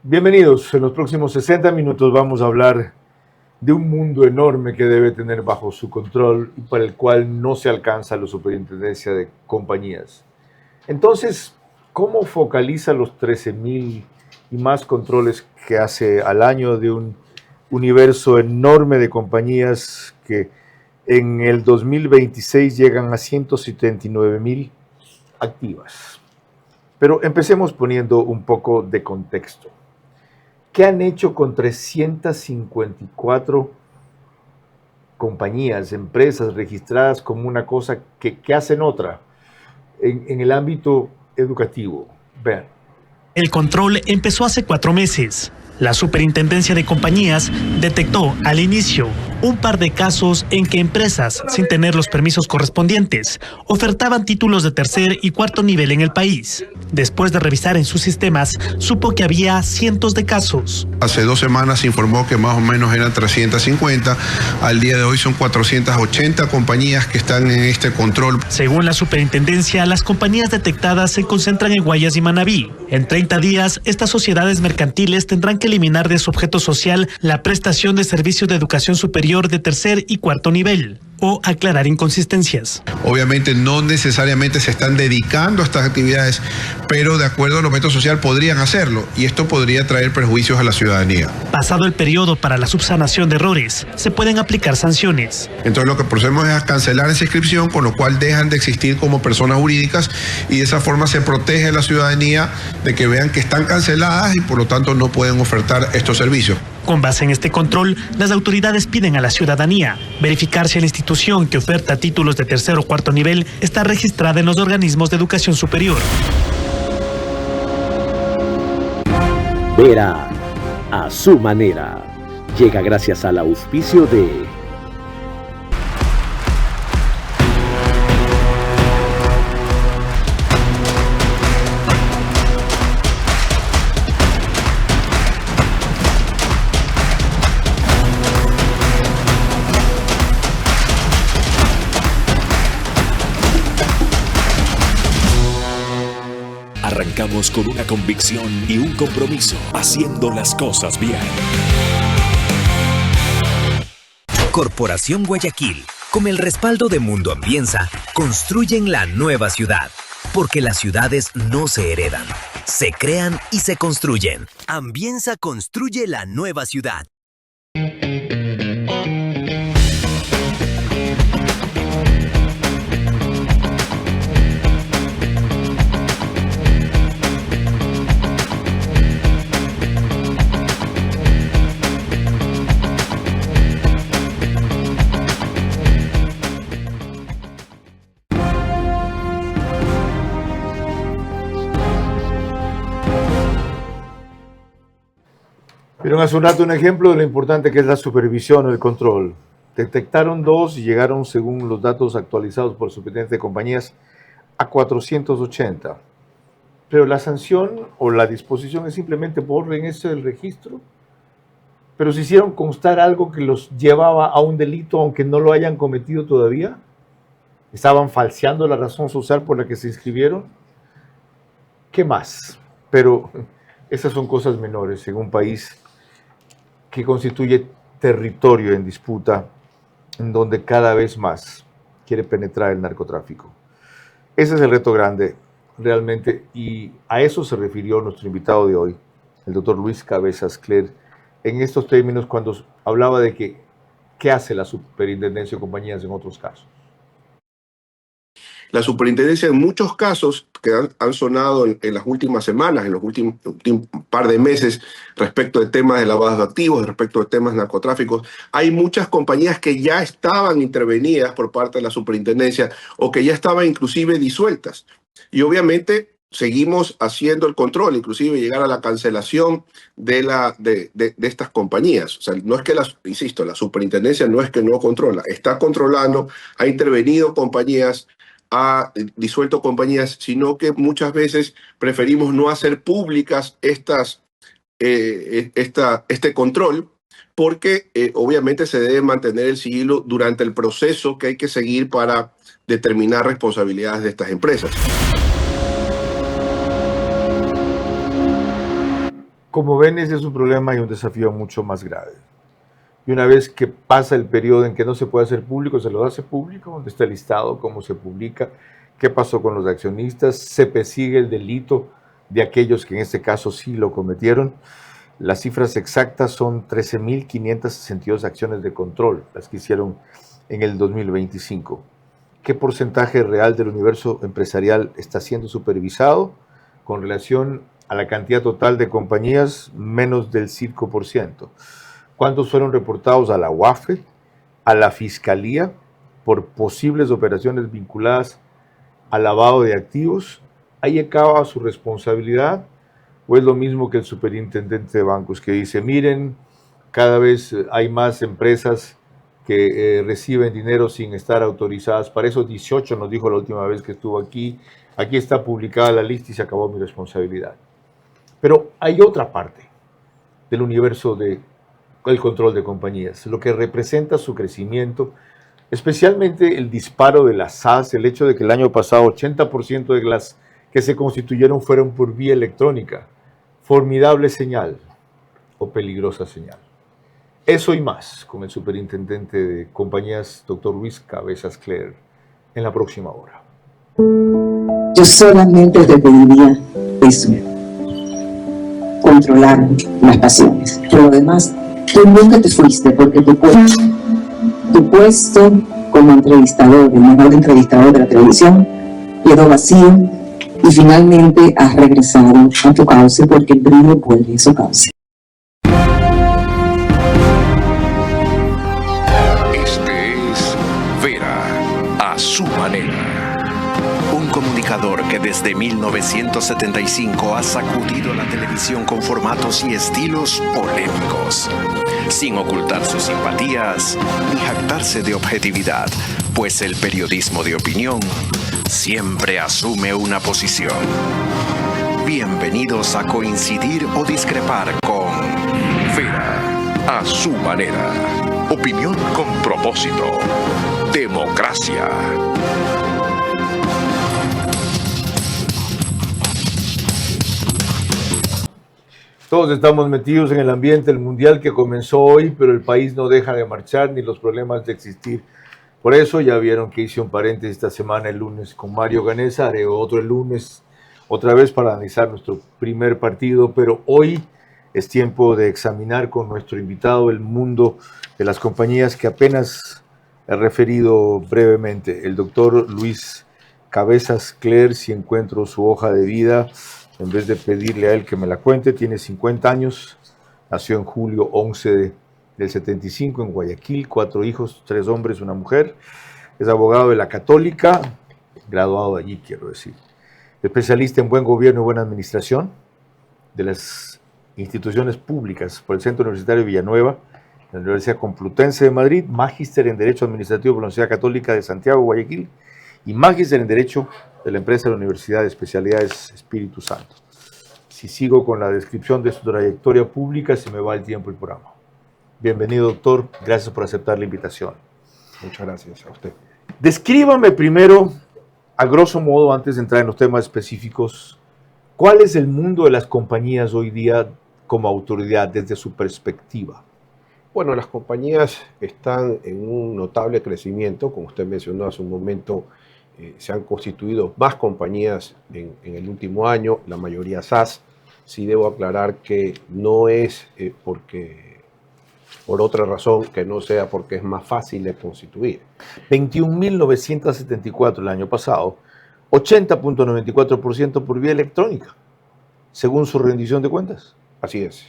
Bienvenidos. En los próximos 60 minutos vamos a hablar de un mundo enorme que debe tener bajo su control y para el cual no se alcanza la superintendencia de compañías. Entonces, ¿cómo focaliza los 13.000 y más controles que hace al año de un universo enorme de compañías que en el 2026 llegan a 179.000 activas? Pero empecemos poniendo un poco de contexto. ¿Qué han hecho con 354 compañías, empresas registradas como una cosa que hacen otra en el ámbito educativo? Vean. El control empezó hace 4 meses. La Superintendencia de Compañías detectó al inicio un par de casos en que empresas, sin tener los permisos correspondientes, ofertaban títulos de tercer y cuarto nivel en el país. Después de revisar en sus sistemas, supo que había cientos de casos. Hace 2 semanas se informó que más o menos eran 350. Al día de hoy son 480 compañías que están en este control. Según la superintendencia, las compañías detectadas se concentran en Guayas y Manabí. En 30 días, estas sociedades mercantiles tendrán que eliminar de su objeto social la prestación de servicios de educación superior de tercer y cuarto nivel o aclarar inconsistencias. Obviamente no necesariamente se están dedicando a estas actividades, pero de acuerdo al objeto social podrían hacerlo y esto podría traer perjuicios a la ciudadanía. Pasado el periodo para la subsanación de errores, se pueden aplicar sanciones. Entonces lo que procedemos es a cancelar esa inscripción, con lo cual dejan de existir como personas jurídicas y de esa forma se protege a la ciudadanía de que vean que están canceladas y por lo tanto no pueden ofertar estos servicios. Con base en este control, las autoridades piden a la ciudadanía verificar si la institución que oferta títulos de tercer o cuarto nivel está registrada en los organismos de educación superior. Vera a su manera. Llega gracias al auspicio de Arrancamos con una convicción y un compromiso, haciendo las cosas bien. Corporación Guayaquil, con el respaldo de Mundo Ambienza, construyen la nueva ciudad. Porque las ciudades no se heredan, se crean y se construyen. Ambienza construye la nueva ciudad. Vieron hace un rato un ejemplo de lo importante que es la supervisión o el control. Detectaron 2 y llegaron, según los datos actualizados por Superintendencia de Compañías, a 480. Pero la sanción o la disposición es simplemente borren ese del registro. Pero si hicieron constar algo que los llevaba a un delito, aunque no lo hayan cometido todavía, estaban falseando la razón social por la que se inscribieron. ¿Qué más? Pero esas son cosas menores en un país que constituye territorio en disputa, en donde cada vez más quiere penetrar el narcotráfico. Ese es el reto grande, realmente, y a eso se refirió nuestro invitado de hoy, el doctor Luis Cabezas Cler, en estos términos cuando hablaba de que qué hace la superintendencia de compañías en otros casos. La superintendencia en muchos casos que han sonado en las últimas semanas, en los últimos par de meses, respecto de temas de lavado de activos, respecto de temas narcotráficos, hay muchas compañías que ya estaban intervenidas por parte de la superintendencia o que ya estaban inclusive disueltas. Y obviamente seguimos haciendo el control, inclusive llegar a la cancelación de estas compañías. O sea, no es que, insisto, la superintendencia no es que no controla, está controlando, ha intervenido compañías, ha disuelto compañías, sino que muchas veces preferimos no hacer públicas este control, porque obviamente se debe mantener el sigilo durante el proceso que hay que seguir para determinar responsabilidades de estas empresas. Como ven, ese es un problema y un desafío mucho más grave. Y una vez que pasa el periodo en que no se puede hacer público, se lo hace público, donde está el listado, cómo se publica, qué pasó con los accionistas, se persigue el delito de aquellos que en este caso sí lo cometieron. Las cifras exactas son 13.562 acciones de control, las que hicieron en el 2025. ¿Qué porcentaje real del universo empresarial está siendo supervisado con relación a la cantidad total de compañías? Menos del 5%. ¿Cuántos fueron reportados a la UAFE, a la Fiscalía, por posibles operaciones vinculadas al lavado de activos? ¿Ahí acaba su responsabilidad? ¿O es lo mismo que el superintendente de bancos que dice, miren, cada vez hay más empresas que reciben dinero sin estar autorizadas? Para esos 18 nos dijo la última vez que estuvo aquí, aquí está publicada la lista y se acabó mi responsabilidad. Pero hay otra parte del universo del control de compañías, lo que representa su crecimiento, especialmente el disparo de las SAS, el hecho de que el año pasado 80% de las que se constituyeron fueron por vía electrónica. Formidable señal o peligrosa señal. Eso y más con el superintendente de compañías, doctor Luis Cabezas Cler, en la próxima hora. Yo solamente te pediría eso, controlar las pasiones. Pero lo demás, tú nunca te fuiste porque tu puesto como entrevistador, el mejor entrevistador de la televisión, quedó vacío y finalmente has regresado a tu cauce porque el brillo vuelve a su cauce. Este es Vera a su manera. Un comunicador que desde 1975 ha sacudido la televisión con formatos y estilos polémicos, sin ocultar sus simpatías ni jactarse de objetividad, pues el periodismo de opinión siempre asume una posición. Bienvenidos a coincidir o discrepar con Vera a su manera. Opinión con propósito. Democracia. Todos estamos metidos en el ambiente del mundial que comenzó hoy, pero el país no deja de marchar ni los problemas de existir. Por eso ya vieron que hice un paréntesis esta semana el lunes con Mario Ganesa, haré otro el lunes otra vez para analizar nuestro primer partido, pero hoy es tiempo de examinar con nuestro invitado el mundo de las compañías que apenas he referido brevemente. El doctor Luis Cabezas Cler, si encuentro su hoja de vida, en vez de pedirle a él que me la cuente, tiene 50 años, nació en julio 11 del 75 en Guayaquil, 4 hijos, 3 hombres, 1 mujer. Es abogado de la Católica, graduado de allí, quiero decir. Especialista en buen gobierno y buena administración de las instituciones públicas por el Centro Universitario de Villanueva, la Universidad Complutense de Madrid, magíster en Derecho Administrativo por la Universidad Católica de Santiago, Guayaquil, y magíster en Derecho de la empresa de la Universidad de Especialidades Espíritu Santo. Si sigo con la descripción de su trayectoria pública, se me va el tiempo el programa. Bienvenido, doctor. Gracias por aceptar la invitación. Muchas gracias a usted. Descríbame primero, a grosso modo, antes de entrar en los temas específicos, ¿cuál es el mundo de las compañías hoy día como autoridad desde su perspectiva? Bueno, las compañías están en un notable crecimiento, como usted mencionó hace un momento, se han constituido más compañías en el último año, la mayoría SAS. Sí debo aclarar que no es por otra razón que no sea porque es más fácil de constituir. 21.974 el año pasado, 80.94% por vía electrónica, según su rendición de cuentas. Así es.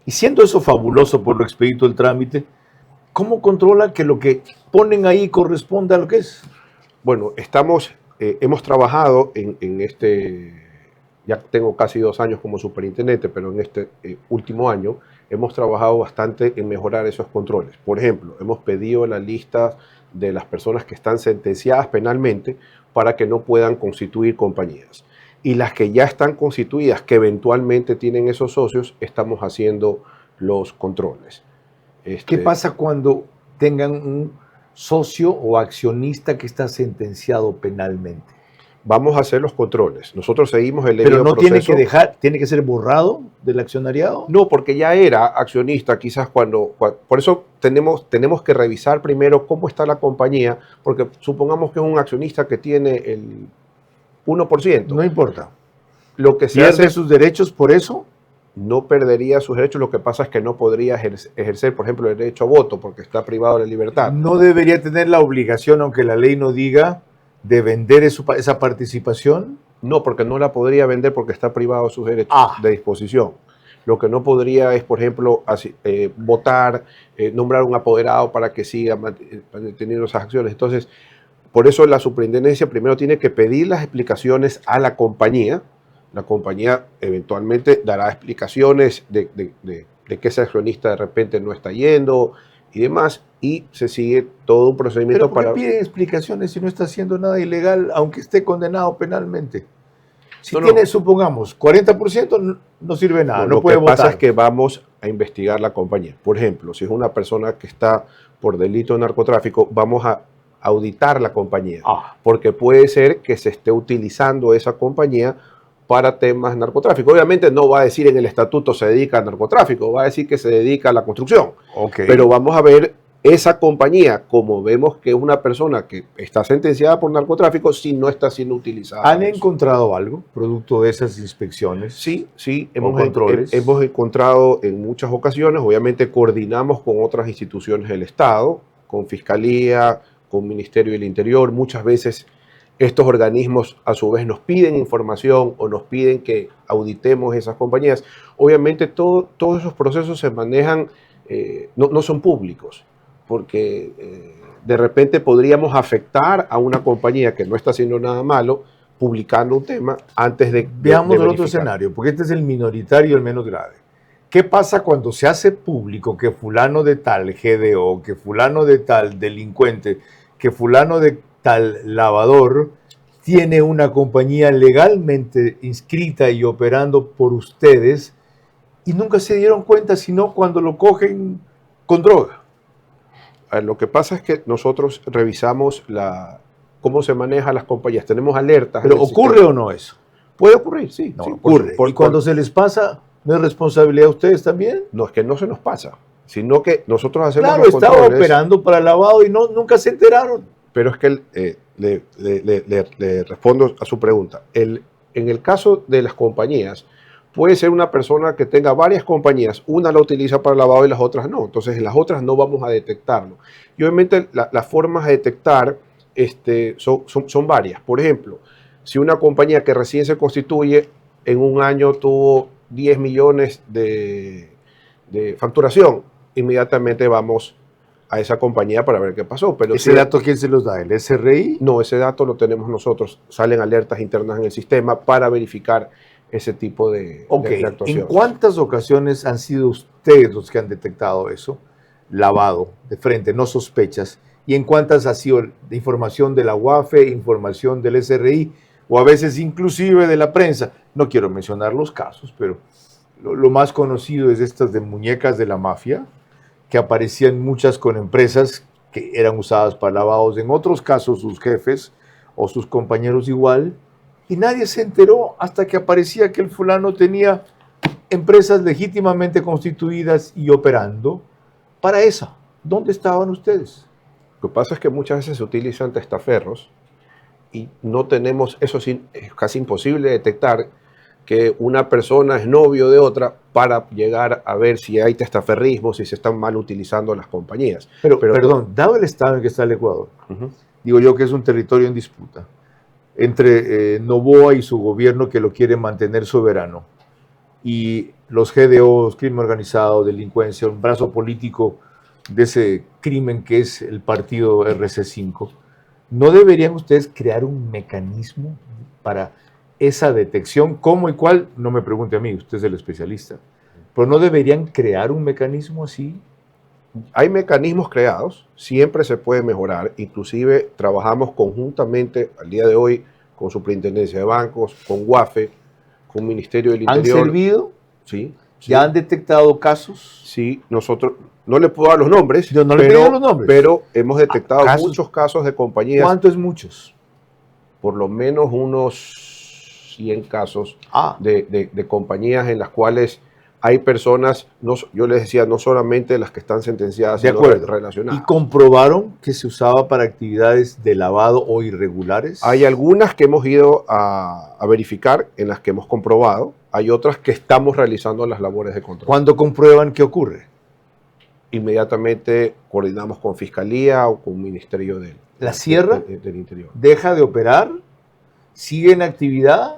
Y siendo eso fabuloso por lo expedito del trámite, ¿cómo controla que lo que ponen ahí corresponda a lo que es? Bueno, hemos trabajado en este, ya tengo casi 2 años como superintendente, pero en este último año hemos trabajado bastante en mejorar esos controles. Por ejemplo, hemos pedido la lista de las personas que están sentenciadas penalmente para que no puedan constituir compañías. Y las que ya están constituidas, que eventualmente tienen esos socios, estamos haciendo los controles. ¿Qué pasa cuando tengan un socio o accionista que está sentenciado penalmente? Vamos a hacer los controles. Nosotros seguimos el Pero debido no proceso. tiene que ser borrado del accionariado. No, porque ya era accionista quizás por eso tenemos que revisar primero cómo está la compañía, porque supongamos que es un accionista que tiene el 1%. No importa. Lo que se ¿Pierde hace sus derechos por eso? no perdería sus derechos, lo que pasa es que no podría ejercer, por ejemplo, el derecho a voto porque está privado de la libertad. No debería tener la obligación, aunque la ley no diga, de vender esa participación. No, porque no la podría vender porque está privado de sus derechos de disposición. Lo que no podría es, por ejemplo, votar, nombrar un apoderado para que siga teniendo esas acciones. Entonces, por eso la superintendencia primero tiene que pedir las explicaciones a la compañía. La compañía eventualmente dará explicaciones de que ese accionista de repente no está yendo y demás, y se sigue todo un procedimiento. ¿Pero por qué piden explicaciones si no está haciendo nada ilegal, aunque esté condenado penalmente? Si tiene, supongamos, 40%, no sirve nada, no puede votar. Lo que pasa es que vamos a investigar la compañía. Por ejemplo, si es una persona que está por delito de narcotráfico, vamos a auditar la compañía, porque puede ser que se esté utilizando esa compañía para temas narcotráficos. Obviamente no va a decir en el estatuto se dedica al narcotráfico, va a decir que se dedica a la construcción. Pero vamos a ver esa compañía, como vemos que es una persona que está sentenciada por narcotráfico, si no está siendo utilizada. ¿Han encontrado algo producto de esas inspecciones? Sí, hemos encontrado en muchas ocasiones. Obviamente coordinamos con otras instituciones del Estado, con Fiscalía, con Ministerio del Interior. Muchas veces estos organismos a su vez nos piden información o nos piden que auditemos esas compañías. Obviamente todos esos procesos se manejan, no son públicos, porque de repente podríamos afectar a una compañía que no está haciendo nada malo publicando un tema antes de Veamos el otro verificar. escenario, porque este es el minoritario y el menos grave. ¿Qué pasa cuando se hace público que fulano de tal GDO, que fulano de tal delincuente, que fulano de tal lavador tiene una compañía legalmente inscrita y operando por ustedes y nunca se dieron cuenta sino cuando lo cogen con droga? Lo que pasa es que nosotros revisamos cómo se manejan las compañías. Tenemos alertas. ¿Pero ocurre o no eso? Puede ocurrir, sí. No, sí, ocurre. ¿Y cuando se les pasa, no es responsabilidad de ustedes también? No, es que no se nos pasa, sino que nosotros hacemos Claro, los estaba controles, operando para lavado y nunca se enteraron. Pero es que le respondo a su pregunta. En el caso de las compañías, puede ser una persona que tenga varias compañías, una la utiliza para lavado y las otras no. Entonces, en las otras no vamos a detectarlo. Y obviamente las formas de detectar son varias. Por ejemplo, si una compañía que recién se constituye en un año tuvo 10 millones de facturación, inmediatamente vamos a esa compañía para ver qué pasó. Pero ¿Ese dato quién se los da? ¿El SRI? No, ese dato lo tenemos nosotros. Salen alertas internas en el sistema para verificar ese tipo de actuación. ¿En cuántas ocasiones han sido ustedes los que han detectado eso? Lavado de frente, no sospechas. ¿Y en cuántas ha sido de información de la UAFE, información del SRI o a veces inclusive de la prensa? No quiero mencionar los casos, pero lo más conocido es estas de muñecas de la mafia, que aparecían muchas con empresas que eran usadas para lavados, en otros casos sus jefes o sus compañeros igual, y nadie se enteró hasta que aparecía que el fulano tenía empresas legítimamente constituidas y operando para esa. ¿Dónde estaban ustedes? Lo que pasa es que muchas veces se utilizan testaferros y no tenemos, eso sí, es casi imposible detectar que una persona es novio de otra para llegar a ver si hay testaferrismo, si se están mal utilizando las compañías. Pero perdón, dado el estado en que está el Ecuador, digo yo que es un territorio en disputa entre Noboa y su gobierno que lo quiere mantener soberano, y los GDOs, crimen organizado, delincuencia, un brazo político de ese crimen que es el partido RC5, ¿no deberían ustedes crear un mecanismo para esa detección? ¿Cómo y cuál? No me pregunte a mí, usted es el especialista. ¿Pero no deberían crear un mecanismo así? Hay mecanismos creados, siempre se puede mejorar, inclusive trabajamos conjuntamente al día de hoy con Superintendencia de Bancos, con UAFE, con Ministerio del Interior. ¿Han servido? Sí. ¿Ya han detectado casos? Sí, nosotros, no le puedo dar los nombres, Yo no le pido los nombres. pero hemos detectado muchos casos de compañías. ¿Cuántos muchos? por lo menos unos 100 casos de compañías en las cuales hay personas, yo les decía, no solamente las que están sentenciadas, de sino acuerdo, relacionadas. ¿Y comprobaron que se usaba para actividades de lavado o irregulares? Hay algunas que hemos ido a verificar, en las que hemos comprobado. Hay otras que estamos realizando las labores de control. ¿Cuándo comprueban qué ocurre? Inmediatamente coordinamos con Fiscalía o con Ministerio del Interior. ¿Deja de operar? ¿Sigue en actividad?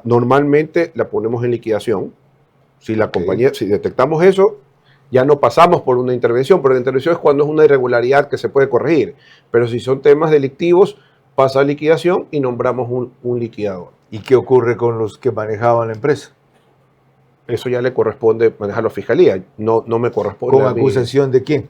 Normalmente la ponemos en liquidación. Si la compañía, si detectamos eso, ya no pasamos por una intervención, pero la intervención es cuando es una irregularidad que se puede corregir. Pero si son temas delictivos, pasa a liquidación y nombramos un liquidador. ¿Y qué ocurre con los que manejaban la empresa? Eso ya le corresponde manejarlo a Fiscalía, no me corresponde ¿Con a mí. acusación de quién?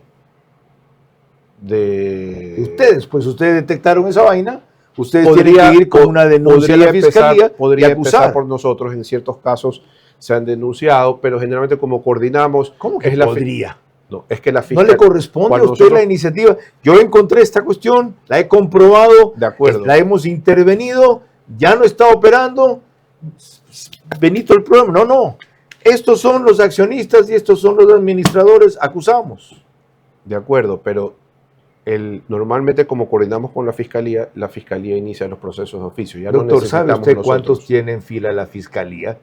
De ustedes. Pues ustedes detectaron esa vaina, ustedes tienen que ir con una denuncia a la Fiscalía podría y acusar. empezar por nosotros. En ciertos casos se han denunciado, pero generalmente como coordinamos... ¿Cómo que es podría? No, es que la No le corresponde a usted la iniciativa. Yo encontré esta cuestión, la he comprobado, de acuerdo, la hemos intervenido, ya no está operando. Benito el problema. No. Estos son los accionistas y estos son los administradores, acusamos. De acuerdo, pero normalmente como coordinamos con la Fiscalía inicia los procesos de oficio. Ya Doctor, ¿sabe usted cuántos tiene en fila la Fiscalía?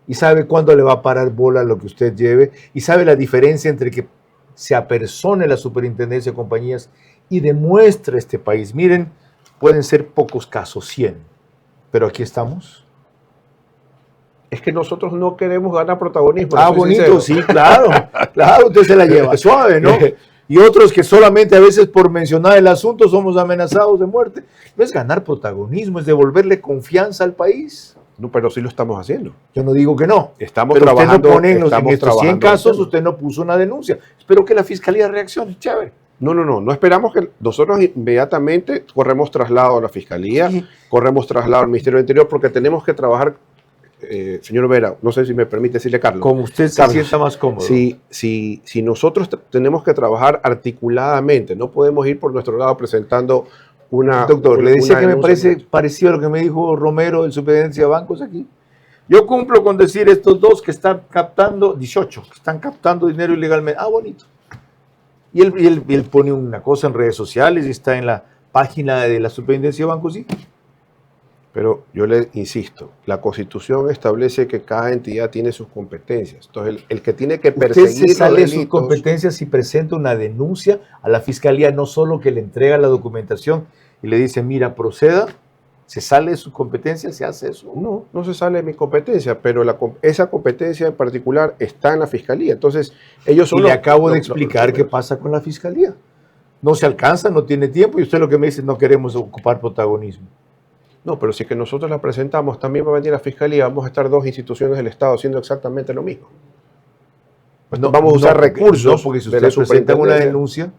¿Y sabe cuándo le va a parar bola lo que usted lleve? ¿Y sabe la diferencia entre que se apersone la superintendencia de compañías y demuestre este país? Miren, pueden ser pocos casos, 100, pero aquí estamos. Es que nosotros no queremos ganar protagonismo. Bonito, sí, claro, usted se la lleva suave, ¿no? Y otros que solamente a veces por mencionar el asunto somos amenazados de muerte. No es ganar protagonismo, es devolverle confianza al país. No, pero sí lo estamos haciendo. Yo no digo que no. Estamos pero trabajando. Usted no pone en estos 100 casos, usted no puso una denuncia. Espero que la Fiscalía reaccione, chévere. No esperamos que nosotros inmediatamente corremos traslado a la Fiscalía, corremos traslado al Ministerio del Interior, porque tenemos que trabajar, señor Vera, no sé si me permite decirle, Carlos. Como usted se sienta más cómodo. Si nosotros tenemos que trabajar articuladamente, no podemos ir por nuestro lado presentando una... Doctor, le decía que me parece parecido a lo que me dijo Romero del Superintendencia de Bancos aquí. Yo cumplo con decir estos dos que están captando, 18, que están captando dinero ilegalmente. Bonito. Y él pone una cosa en redes sociales y está en la página de la Superintendencia de Bancos, sí. Pero yo le insisto, la Constitución establece que cada entidad tiene sus competencias. Entonces, el que tiene que perseguir usted se sale de sus competencias y presenta una denuncia a la Fiscalía, no solo que le entrega la documentación y le dice, mira, proceda, ¿se sale de su competencia? ¿Se hace eso? No se sale de mi competencia, pero esa competencia en particular está en la Fiscalía. Entonces, ellos son le acabo de explicar qué pasa con la Fiscalía. No se alcanza, no tiene tiempo, y usted lo que me dice, no queremos ocupar protagonismo. No, pero si es que nosotros la presentamos, también va a venir la Fiscalía, vamos a estar dos instituciones del Estado haciendo exactamente lo mismo. Vamos a usar recursos. Porque si usted presenta una denuncia,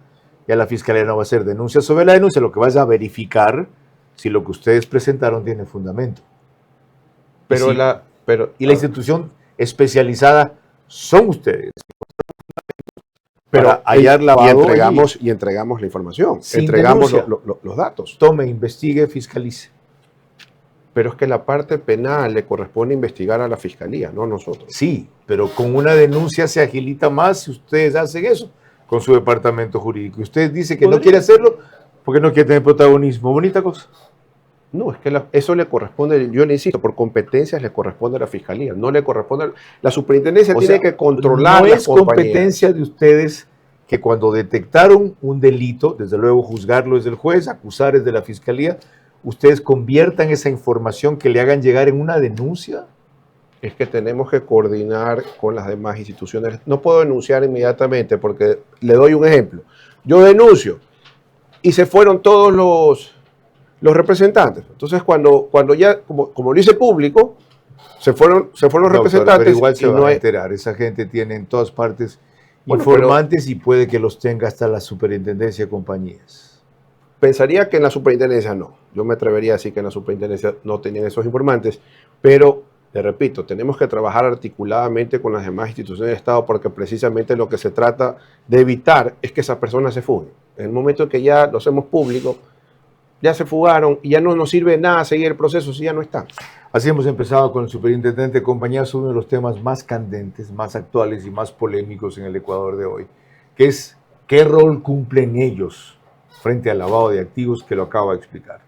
ya la Fiscalía no va a hacer denuncia sobre la denuncia, lo que va a verificar si lo que ustedes presentaron tiene fundamento. Pero la institución especializada son ustedes. Pero hallar lavado y entregamos la información, entregamos los datos. Tome, investigue, fiscalice. Pero es que la parte penal le corresponde investigar a la Fiscalía, no a nosotros. Sí, pero con una denuncia se agilita más si ustedes hacen eso con su departamento jurídico. Usted dice que no quiere hacerlo porque no quiere tener protagonismo. Bonita cosa. No, es que eso le corresponde, yo le insisto, por competencias le corresponde a la Fiscalía, no le corresponde la Superintendencia, tiene que controlar las compañías. No es competencia de ustedes que cuando detectaron un delito, desde luego juzgarlo es del juez, acusar es de la Fiscalía, ustedes conviertan esa información que le hagan llegar en una denuncia. Es que tenemos que coordinar con las demás instituciones. No puedo denunciar inmediatamente porque le doy un ejemplo. Yo denuncio y se fueron todos los representantes. Entonces cuando ya, como lo hice público, se fueron los representantes. Pero igual se van a enterar. Esa gente tiene en todas partes informantes y puede que los tenga hasta la Superintendencia de Compañías. Pensaría que en la Superintendencia no. Yo me atrevería a decir que en la Superintendencia no tenían esos informantes, pero, le repito, tenemos que trabajar articuladamente con las demás instituciones de Estado porque precisamente lo que se trata de evitar es que esas personas se fuguen. En el momento en que ya lo hacemos público, ya se fugaron y ya no nos sirve de nada seguir el proceso si ya no están. Así hemos empezado con el superintendente de compañías, uno de los temas más candentes, más actuales y más polémicos en el Ecuador de hoy, que es qué rol cumplen ellos frente al lavado de activos, que lo acabo de explicar.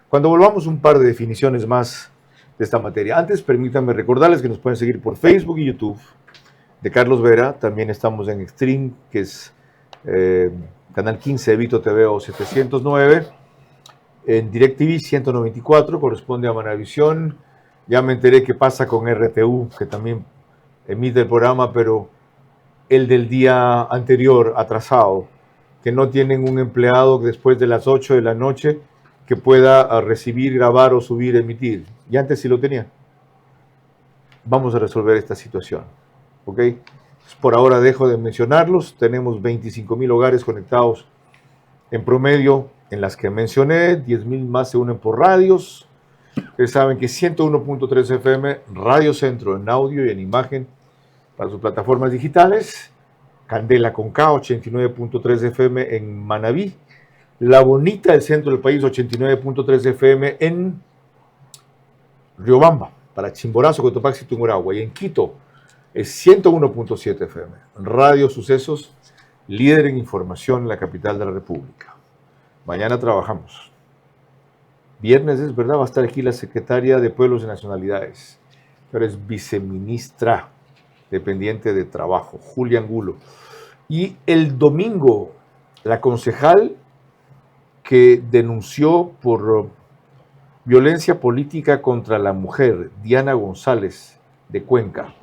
Cuando volvamos un par de definiciones más de esta materia, antes permítanme recordarles que nos pueden seguir por Facebook y YouTube de Carlos Vera. También estamos en Extreme, que es Canal 15 de Vito TV o 709. En DirecTV 194, corresponde a Manavisión. Ya me enteré que pasa con RTU, que también emite el programa, pero el del día anterior, atrasado, que no tienen un empleado después de las 8 de la noche que pueda recibir, grabar o subir, emitir. Y antes sí lo tenían. Vamos a resolver esta situación, ¿ok? Por ahora dejo de mencionarlos. Tenemos 25,000 hogares conectados en promedio en las que mencioné. 10,000 más se unen por radios. Ustedes saben que 101.3 FM, Radio Centro en audio y en imagen para sus plataformas digitales. Candela con K, 89.3 FM en Manabí. La Bonita del centro del país, 89.3 FM en Riobamba, para Chimborazo, Cotopaxi y Tungurahua. Y en Quito es 101.7 FM. Radio Sucesos, líder en información en la capital de la República. Mañana trabajamos. Viernes, es verdad, va a estar aquí la secretaria de Pueblos y Nacionalidades, pero es viceministra dependiente de Trabajo, Julia Angulo. Y el domingo, la concejal que denunció por violencia política contra la mujer, Diana González, de Cuenca,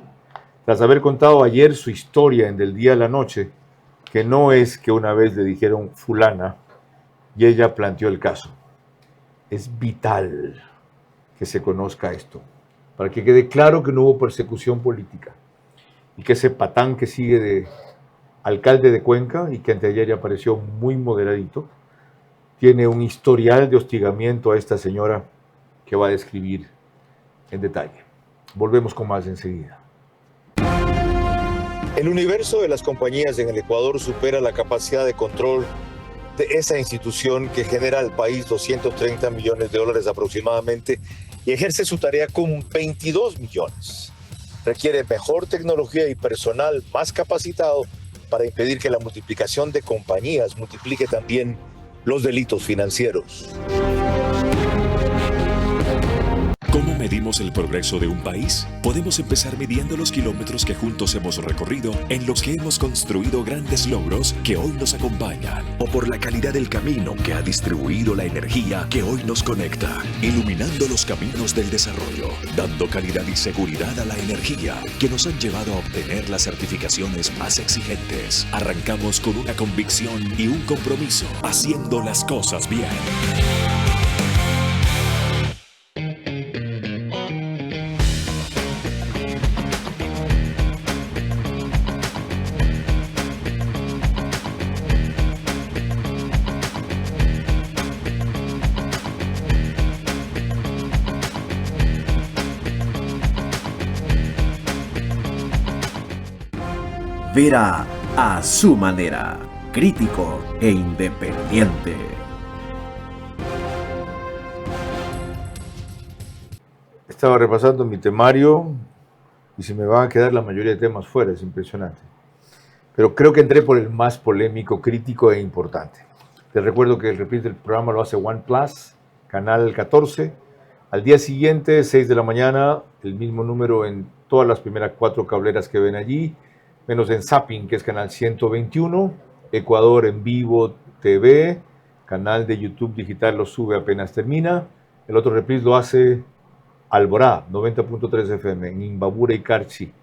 tras haber contado ayer su historia en Del Día a la Noche, que no es que una vez le dijeron fulana y ella planteó el caso. Es vital que se conozca esto, para que quede claro que no hubo persecución política y que ese patán que sigue de alcalde de Cuenca y que anteayer ya apareció muy moderadito, tiene un historial de hostigamiento a esta señora que va a describir en detalle. Volvemos con más enseguida. El universo de las compañías en el Ecuador supera la capacidad de control de esa institución que genera al país 230 millones de dólares aproximadamente y ejerce su tarea con 22 millones. Requiere mejor tecnología y personal más capacitado para impedir que la multiplicación de compañías multiplique también los delitos financieros. ¿Cómo medimos el progreso de un país? Podemos empezar midiendo los kilómetros que juntos hemos recorrido, en los que hemos construido grandes logros que hoy nos acompañan, o por la calidad del camino que ha distribuido la energía que hoy nos conecta, iluminando los caminos del desarrollo, dando calidad y seguridad a la energía que nos han llevado a obtener las certificaciones más exigentes. Arrancamos con una convicción y un compromiso, haciendo las cosas bien. Vera a su manera, crítico e independiente. Estaba repasando mi temario y se me van a quedar la mayoría de temas fuera, es impresionante. Pero creo que entré por el más polémico, crítico e importante. Te recuerdo que el reprise del programa lo hace OnePlus, canal 14. Al día siguiente, 6 de la mañana, el mismo número en todas las primeras 4 cableras que ven allí, menos en Zapping, que es canal 121, Ecuador en Vivo TV, canal de YouTube digital lo sube apenas termina. El otro reprise lo hace Alborá, 90.3 FM, en Imbabura y Carchi.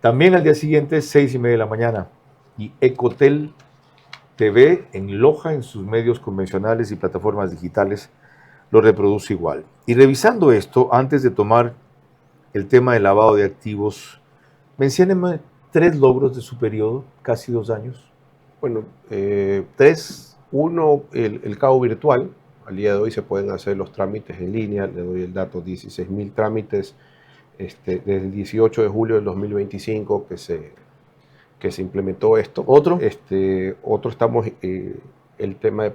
También al día siguiente, 6:30 de la mañana. Y Ecotel TV en Loja, en sus medios convencionales y plataformas digitales, lo reproduce igual. Y revisando esto, antes de tomar el tema del lavado de activos, menciónenme 3 logros de su periodo, casi 2 años. Bueno, 3. Uno, el cabo virtual. Al día de hoy se pueden hacer los trámites en línea. Le doy el dato, 16,000 trámites desde el 18 de julio del 2025 que se implementó esto. ¿Otro? Otro estamos, el tema,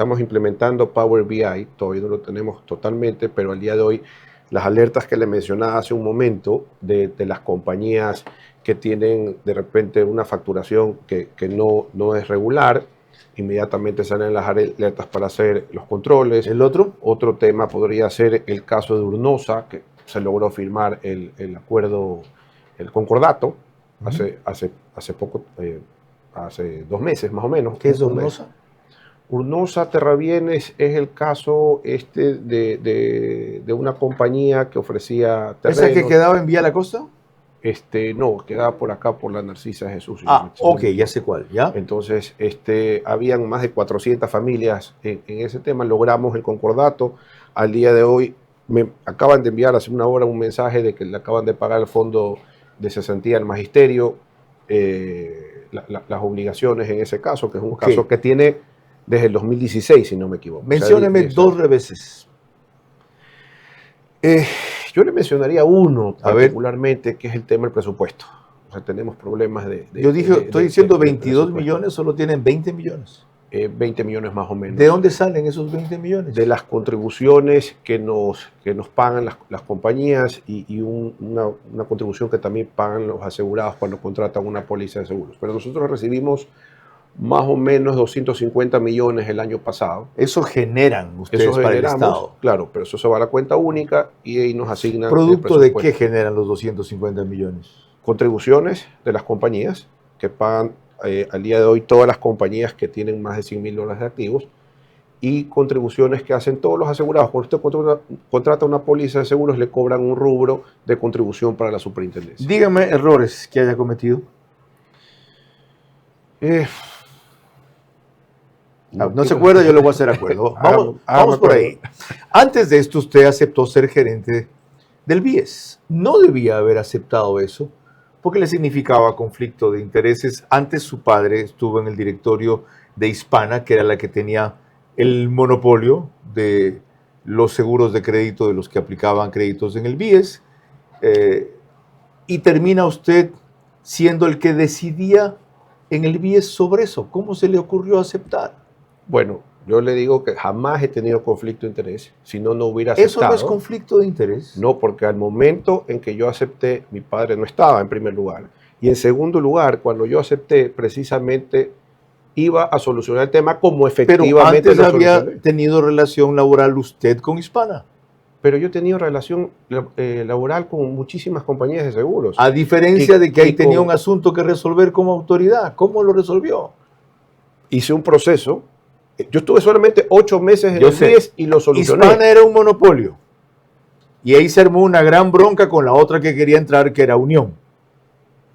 estamos implementando Power BI, todavía no lo tenemos totalmente, pero al día de hoy las alertas que le mencionaba hace un momento de las compañías que tienen de repente una facturación que no es regular, inmediatamente salen las alertas para hacer los controles. ¿El otro? Otro tema podría ser el caso de Urnosa, que se logró firmar el acuerdo, el concordato, hace poco, hace 2 meses más o menos. ¿Qué es Urnosa? Urnosa Terrabienes es el caso de una compañía que ofrecía terrenos. ¿Esa que quedaba en Vía La Costa? No, quedaba por acá, por la Narcisa Jesús. Ok, ya sé cuál, ¿ya? Entonces, habían más de 400 familias en ese tema. Logramos el concordato. Al día de hoy, me acaban de enviar hace una hora un mensaje de que le acaban de pagar el fondo de cesantía al magisterio, las obligaciones en ese caso, que es un caso que tiene desde el 2016, si no me equivoco. Mencióneme 2 reveses. Yo le mencionaría uno particularmente, que es el tema del presupuesto. O sea, tenemos problemas estoy diciendo 22 millones, solo tienen 20 millones. 20 millones más o menos. ¿De dónde salen esos 20 millones? De las contribuciones que nos pagan las compañías y una contribución que también pagan los asegurados cuando contratan una póliza de seguros. Pero nosotros recibimos más o menos 250 millones el año pasado. Eso generan ustedes para el Estado. Claro, pero eso se va a la cuenta única y ahí nos asignan. ¿Producto de qué generan los 250 millones? Contribuciones de las compañías que pagan al día de hoy todas las compañías que tienen más de $100,000 de activos, y contribuciones que hacen todos los asegurados. Cuando usted contrata una póliza de seguros, le cobran un rubro de contribución para la superintendencia. Dígame errores que haya cometido. No se acuerda, yo le voy a hacer acuerdo. Vamos por ahí. Antes de esto, usted aceptó ser gerente del BIES. No debía haber aceptado eso, porque le significaba conflicto de intereses. Antes su padre estuvo en el directorio de Hispana, que era la que tenía el monopolio de los seguros de crédito de los que aplicaban créditos en el BIES, y termina usted siendo el que decidía en el BIES sobre eso. ¿Cómo se le ocurrió aceptar? Bueno, yo le digo que jamás he tenido conflicto de interés, si no, no hubiera aceptado. ¿Eso no es conflicto de interés? No, porque al momento en que yo acepté, mi padre no estaba en primer lugar. Y en segundo lugar, cuando yo acepté, precisamente iba a solucionar el tema como efectivamente Pero antes había tenido relación laboral usted con Hispana. Pero yo he tenido relación laboral con muchísimas compañías de seguros. A diferencia de que ahí tenía un asunto que resolver como autoridad. ¿Cómo lo resolvió? Hice un proceso. Yo estuve solamente 8 meses en el BIES y lo solucioné. Hispana era un monopolio. Y ahí se armó una gran bronca con la otra que quería entrar, que era Unión.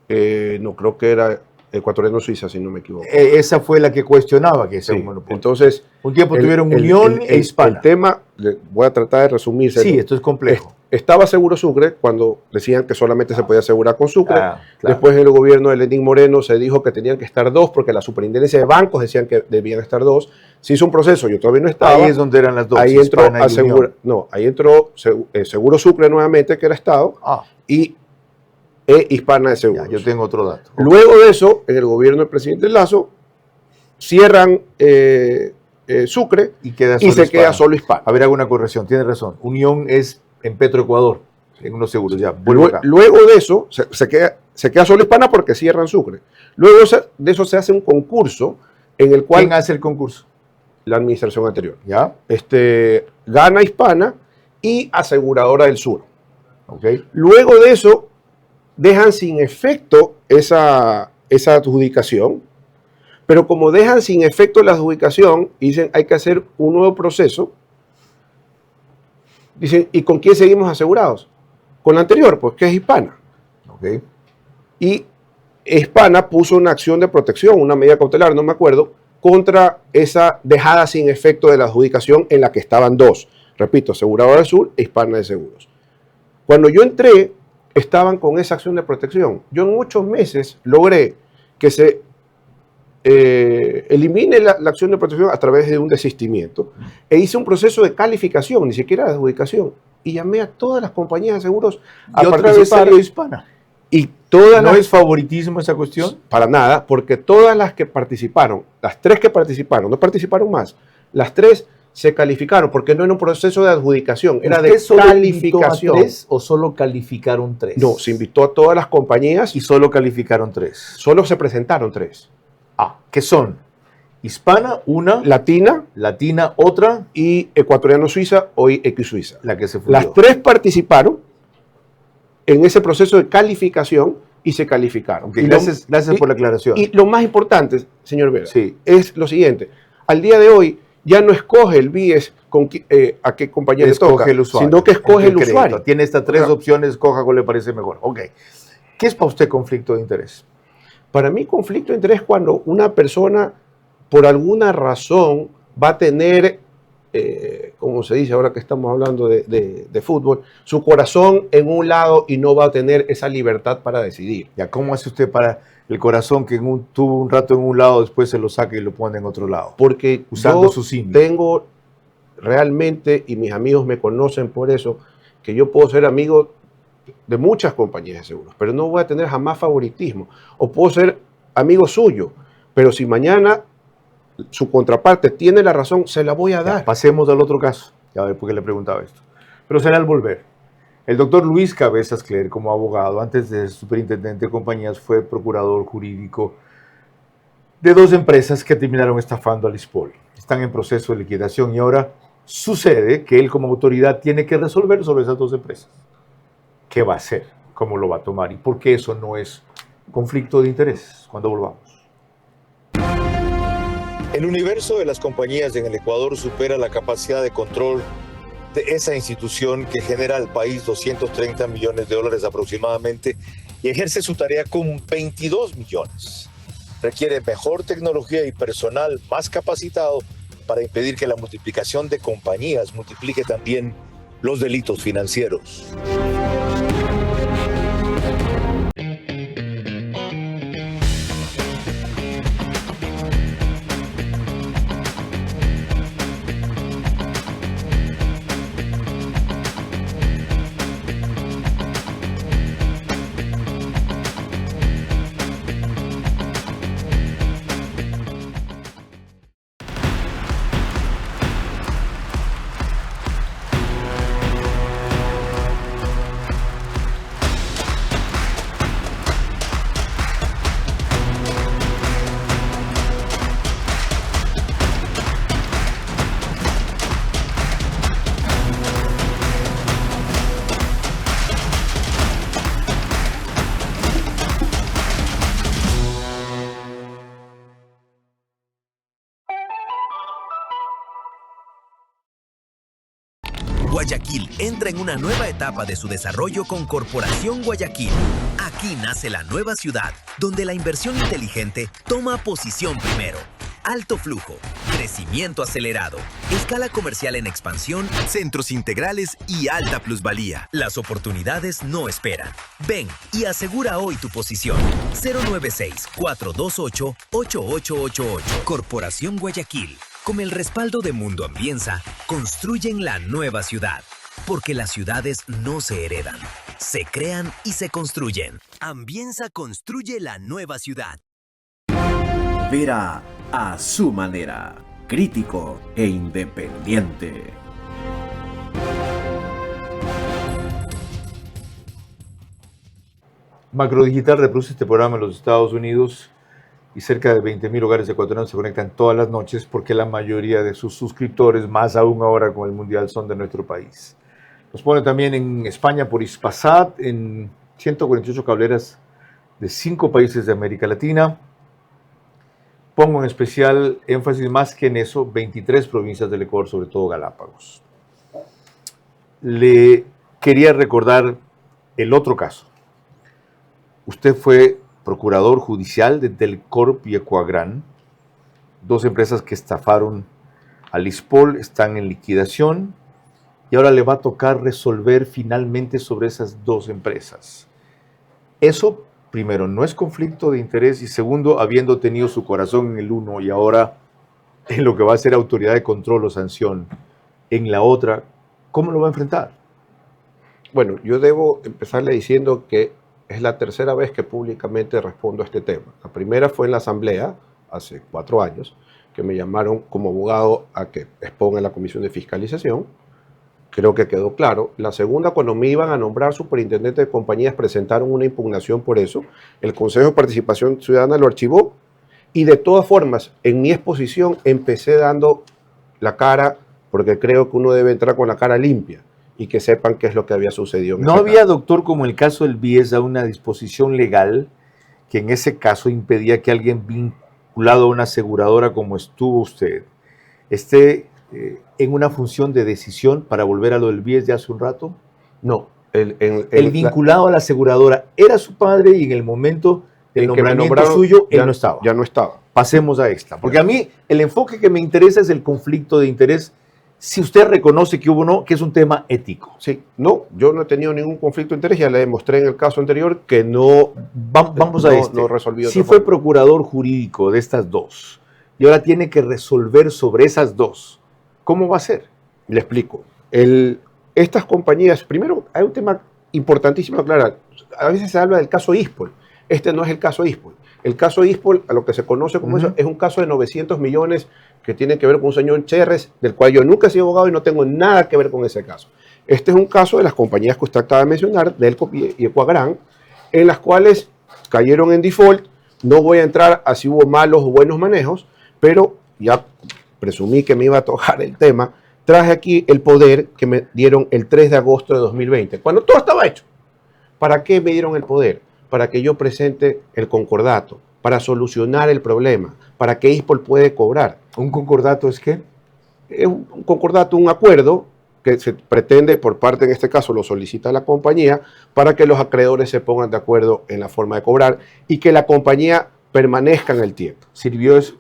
No, creo que era Ecuatoriano Suiza, si no me equivoco. Esa fue la que cuestionaba que sea un monopolio. Entonces, un tiempo tuvieron Unión e Hispana. El tema, voy a tratar de resumirse. Sí, esto es complejo. Estaba Seguro Sucre cuando decían que solamente se podía asegurar con Sucre. Claro. Después el gobierno de Lenín Moreno se dijo que tenían que estar 2 porque la superintendencia de bancos decían que debían estar 2. Se hizo un proceso, yo todavía no estaba. Ahí es donde eran las dos. Ahí entró Seguro Sucre nuevamente, que era Estado, y Hispana de Seguros. Yo tengo otro dato. Luego de eso, en el gobierno del presidente Lazo, cierran Sucre y se queda solo Hispana. A ver, hago una corrección, tiene razón. Unión es en Petroecuador, en unos seguros. Ya, luego de eso, se queda solo Hispana porque cierran Sucre. Luego de eso se hace un concurso en el cual... ¿Quién hace el concurso? La administración anterior. ¿Ya? Gana Hispana y Aseguradora del Sur. Okay. Luego de eso, dejan sin efecto esa adjudicación, pero como dejan sin efecto la adjudicación, dicen hay que hacer un nuevo proceso. Dicen, ¿y con quién seguimos asegurados? Con la anterior, pues, que es Hispana. Okay. Y Hispana puso una acción de protección, una medida cautelar, no me acuerdo, contra esa dejada sin efecto de la adjudicación en la que estaban 2. Repito, Aseguradora del Sur e Hispana de Seguros. Cuando yo entré, estaban con esa acción de protección. Yo en 8 meses logré que se elimine la acción de protección a través de un desistimiento e hice un proceso de calificación, ni siquiera de adjudicación, y llamé a todas las compañías de seguros a participar. Hispana. Y todas ¿No es favoritismo esa cuestión? Para nada, porque todas las que participaron, las 3 que participaron, no participaron más, Las 3 se calificaron, porque no era un proceso de adjudicación, era de ¿Usted solo calificación. invitó a 3 o solo calificaron 3? No, se invitó a todas las compañías y solo calificaron 3. Solo se presentaron 3. ¿Qué son? Hispana, una. Latina, otra. Y Ecuatoriano-Suiza, hoy Equisuiza. La que se fundió. Las 3 participaron en ese proceso de calificación y se calificaron. Okay, gracias por la aclaración. Y lo más importante, señor Vera, sí, es lo siguiente. Al día de hoy ya no escoge el BIES a qué compañía le toca, el usuario, sino que escoge el usuario. Tiene estas 3 opciones, coja cuál le parece mejor. Ok. ¿Qué es para usted conflicto de interés? Para mí conflicto de interés es cuando una persona por alguna razón va a tener, como se dice ahora que estamos hablando de fútbol, su corazón en un lado y no va a tener esa libertad para decidir. ¿Ya cómo hace usted para el corazón que tuvo un rato en un lado, después se lo saca y lo pone en otro lado? Porque usando yo su símil. Tengo realmente, y mis amigos me conocen por eso, que yo puedo ser amigo de muchas compañías de seguros, pero no voy a tener jamás favoritismo. O puedo ser amigo suyo, pero si mañana su contraparte tiene la razón, se la voy a dar. Pasemos al otro caso. Ya a ver por qué le preguntaba esto. Pero será al volver. El doctor Luis Cabezas Cler, como abogado, antes de ser superintendente de compañías, fue procurador jurídico de 2 empresas que terminaron estafando al ISPOL. Están en proceso de liquidación y ahora sucede que él como autoridad tiene que resolver sobre esas 2 empresas. ¿Qué va a hacer? ¿Cómo lo va a tomar? ¿Y por qué eso no es conflicto de interés? Cuando volvamos. El universo de las compañías en el Ecuador supera la capacidad de control de esa institución que genera al país 230 millones de dólares aproximadamente y ejerce su tarea con 22 millones. Requiere mejor tecnología y personal más capacitado para impedir que la multiplicación de compañías multiplique también los delitos financieros. Guayaquil entra en una nueva etapa de su desarrollo con Corporación Guayaquil. Aquí nace la nueva ciudad, donde la inversión inteligente toma posición primero. Alto flujo, crecimiento acelerado, escala comercial en expansión, centros integrales y alta plusvalía. Las oportunidades no esperan. Ven y asegura hoy tu posición. 096-428-8888. Corporación Guayaquil. Con el respaldo de Mundo Ambienza, construyen la nueva ciudad. Porque las ciudades no se heredan, se crean y se construyen. Ambienza construye la nueva ciudad. Vera a su manera, crítico e independiente. Macrodigital reproduce este programa en los Estados Unidos y cerca de 20.000 hogares ecuatorianos se conectan todas las noches porque la mayoría de sus suscriptores, más aún ahora con el Mundial, son de nuestro país. Nos pone también en España por Hispasat, en 148 cableras de 5 países de América Latina. Pongo en especial énfasis más que en eso, 23 provincias del Ecuador, sobre todo Galápagos. Le quería recordar el otro caso. Usted fue procurador judicial de Delcorp y Ecuagran, 2 empresas que estafaron al ISPOL, están en liquidación y ahora le va a tocar resolver finalmente sobre esas 2 empresas. Eso, primero, no es conflicto de interés y segundo, habiendo tenido su corazón en el uno y ahora en lo que va a ser autoridad de control o sanción en la otra, ¿cómo lo va a enfrentar? Bueno, yo debo empezarle diciendo que es la tercera vez que públicamente respondo a este tema. La primera fue en la Asamblea, hace 4 años, que me llamaron como abogado a que exponga en la comisión de fiscalización. Creo que quedó claro. La segunda, cuando me iban a nombrar superintendente de compañías, presentaron una impugnación por eso. El Consejo de Participación Ciudadana lo archivó y de todas formas, en mi exposición empecé dando la cara porque creo que uno debe entrar con la cara limpia y que sepan qué es lo que había sucedido. ¿No había, doctor, como en el caso del BIES, una disposición legal que en ese caso impedía que alguien vinculado a una aseguradora como estuvo usted esté en una función de decisión, para volver a lo del BIES de hace un rato? No. El vinculado a la aseguradora era su padre y en el momento del nombramiento suyo, él no estaba. Ya no estaba. Pasemos a esta. Porque a mí el enfoque que me interesa es el conflicto de interés. Si usted reconoce que hubo no, que es un tema ético. Sí, no, yo no he tenido ningún conflicto de interés, ya le demostré en el caso anterior que no. Vamos a no resolvió. Si fue procurador jurídico de estas dos y ahora tiene que resolver sobre esas dos, ¿cómo va a ser? Le explico. Estas compañías, primero hay un tema importantísimo aclarar. A veces se habla del caso ISPOL. Este no es el caso ISPOL. El caso ISPOL, a lo que se conoce como eso, es un caso de 900 millones que tiene que ver con un señor Cherres, del cual yo nunca he sido abogado y no tengo nada que ver con ese caso. Este es un caso de las compañías que usted acaba de mencionar, Delco y Ecuagran, en las cuales cayeron en default. No voy a entrar a si hubo malos o buenos manejos, pero ya presumí que me iba a tocar el tema. Traje aquí el poder que me dieron el 3 de agosto de 2020, cuando todo estaba hecho. ¿Para qué me dieron el poder? Para que yo presente el concordato, para solucionar el problema, para que ISPOL puede cobrar. ¿Un concordato es qué? Es un concordato, un acuerdo que se pretende, por parte, en este caso lo solicita la compañía, para que los acreedores se pongan de acuerdo en la forma de cobrar y que la compañía permanezca en el tiempo. ¿Sirvió eso?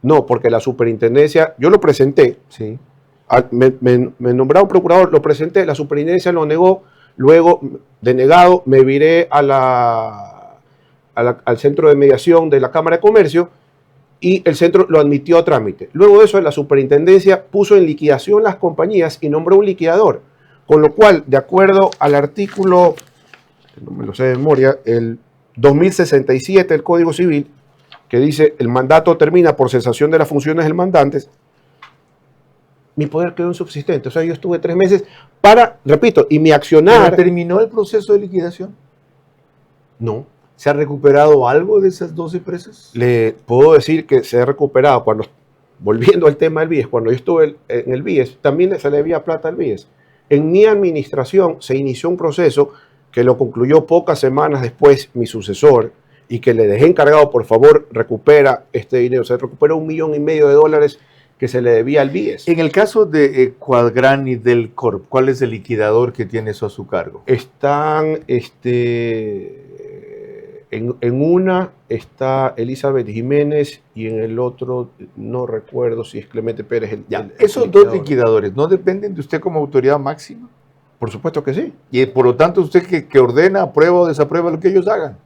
No, porque la superintendencia, yo lo presenté, sí. Me nombraron procurador, lo presenté, la superintendencia lo negó, luego, denegado, me viré al centro de mediación de la Cámara de Comercio y el centro lo admitió a trámite. Luego de eso, la superintendencia puso en liquidación las compañías y nombró un liquidador, con lo cual, de acuerdo al artículo, no me lo sé de memoria, el 2067 del Código Civil, que dice el mandato termina por cesación de las funciones del mandante, mi poder quedó insubsistente. O sea, yo estuve 3 meses para, repito, y mi accionar... ¿Pero terminó el proceso de liquidación? No. ¿Se ha recuperado algo de esas 2 empresas? Le puedo decir que se ha recuperado. Volviendo al tema del BIES, cuando yo estuve en el BIES, también se le debía plata al BIES. En mi administración se inició un proceso que lo concluyó pocas semanas después mi sucesor y que le dejé encargado, por favor, recupera este dinero. Se recuperó $1,5 millones que se le debía al BIES. En el caso de Ecuadran y del Corp, ¿cuál es el liquidador que tiene eso a su cargo? Están, en una está Elizabeth Jiménez y en el otro no recuerdo si es Clemente Pérez. Esos 2 liquidadores, ¿no dependen de usted como autoridad máxima? Por supuesto que sí. Y por lo tanto usted que ordena, aprueba o desaprueba lo que ellos hagan.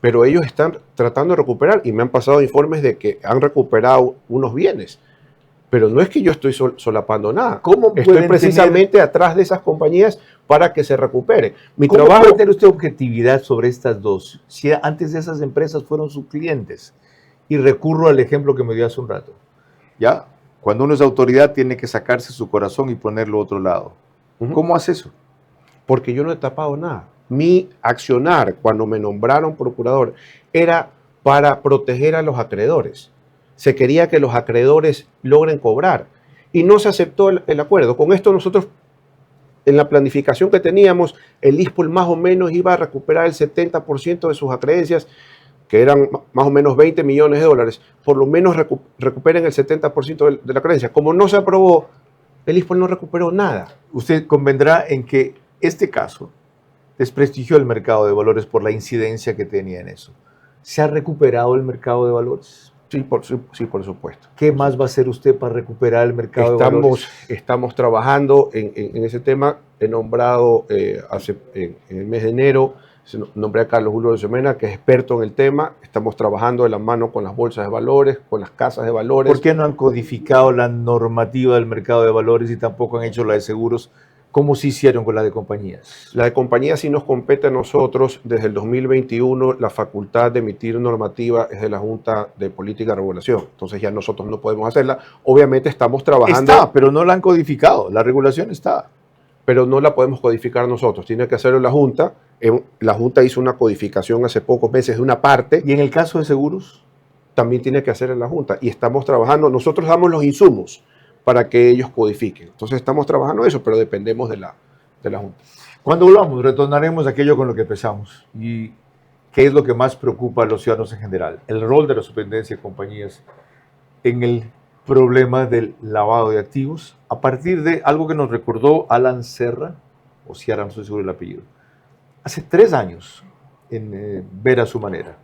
Pero ellos están tratando de recuperar y me han pasado informes de que han recuperado unos bienes. Pero no es que yo estoy solapando nada. Estoy precisamente atrás de esas compañías para que se recupere. ¿Cómo puede tener usted objetividad sobre estas 2? Si antes esas empresas fueron sus clientes. Y recurro al ejemplo que me dio hace un rato. ¿Ya? Cuando uno es autoridad tiene que sacarse su corazón y ponerlo a otro lado. ¿Cómo hace eso? Porque yo no he tapado nada. Mi accionar cuando me nombraron procurador era para proteger a los acreedores. Se quería que los acreedores logren cobrar y no se aceptó el acuerdo. Con esto nosotros, en la planificación que teníamos, el ISPOL más o menos iba a recuperar el 70% de sus acreencias, que eran más o menos $20 millones. Por lo menos recuperen el 70% de la acreencia. Como no se aprobó, el ISPOL no recuperó nada. Usted convendrá en que este caso desprestigió el mercado de valores por la incidencia que tenía en eso. ¿Se ha recuperado el mercado de valores? Sí, por supuesto. ¿Qué más va a hacer usted para recuperar el mercado de valores? Estamos trabajando en ese tema. He nombrado en el mes de enero, nombré a Carlos Julio de Semena, que es experto en el tema. Estamos trabajando de la mano con las bolsas de valores, con las casas de valores. ¿Por qué no han codificado la normativa del mercado de valores y tampoco han hecho la de seguros ¿Cómo se hicieron con la de compañías? La de compañías sí nos compete a nosotros. Desde el 2021 la facultad de emitir normativa es de la Junta de Política y Regulación. Entonces ya nosotros no podemos hacerla. Obviamente estamos trabajando... Está, pero no la han codificado. La regulación está. Pero no la podemos codificar nosotros. Tiene que hacerlo la Junta. La Junta hizo una codificación hace pocos meses de una parte. ¿Y en el caso de seguros? También tiene que hacer en la Junta. Y estamos trabajando. Nosotros damos los insumos para que ellos codifiquen. Entonces estamos trabajando eso, pero dependemos de la Junta. Cuando volvamos, retornaremos a aquello con lo que empezamos. ¿Y qué es lo que más preocupa a los ciudadanos en general? El rol de la Superintendencia de Compañías en el problema del lavado de activos, a partir de algo que nos recordó Alan Serra, o Sierra, no estoy seguro del apellido, hace 3 años en Ver a su manera.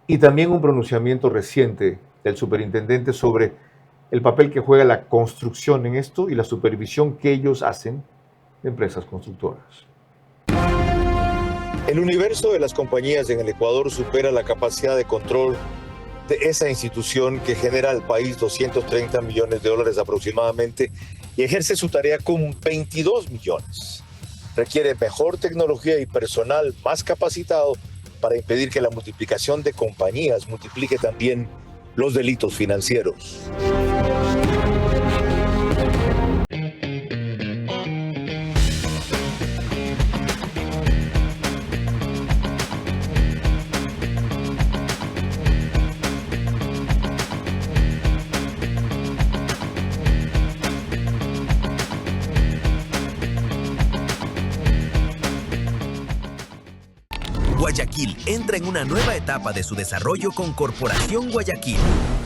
Y también un pronunciamiento reciente del superintendente sobre el papel que juega la construcción en esto y la supervisión que ellos hacen de empresas constructoras. El universo de las compañías en el Ecuador supera la capacidad de control de esa institución que genera al país 230 millones de dólares aproximadamente y ejerce su tarea con 22 millones. Requiere mejor tecnología y personal más capacitado para impedir que la multiplicación de compañías multiplique también los delitos financieros. Guayaquil entra en una nueva etapa de su desarrollo con Corporación Guayaquil.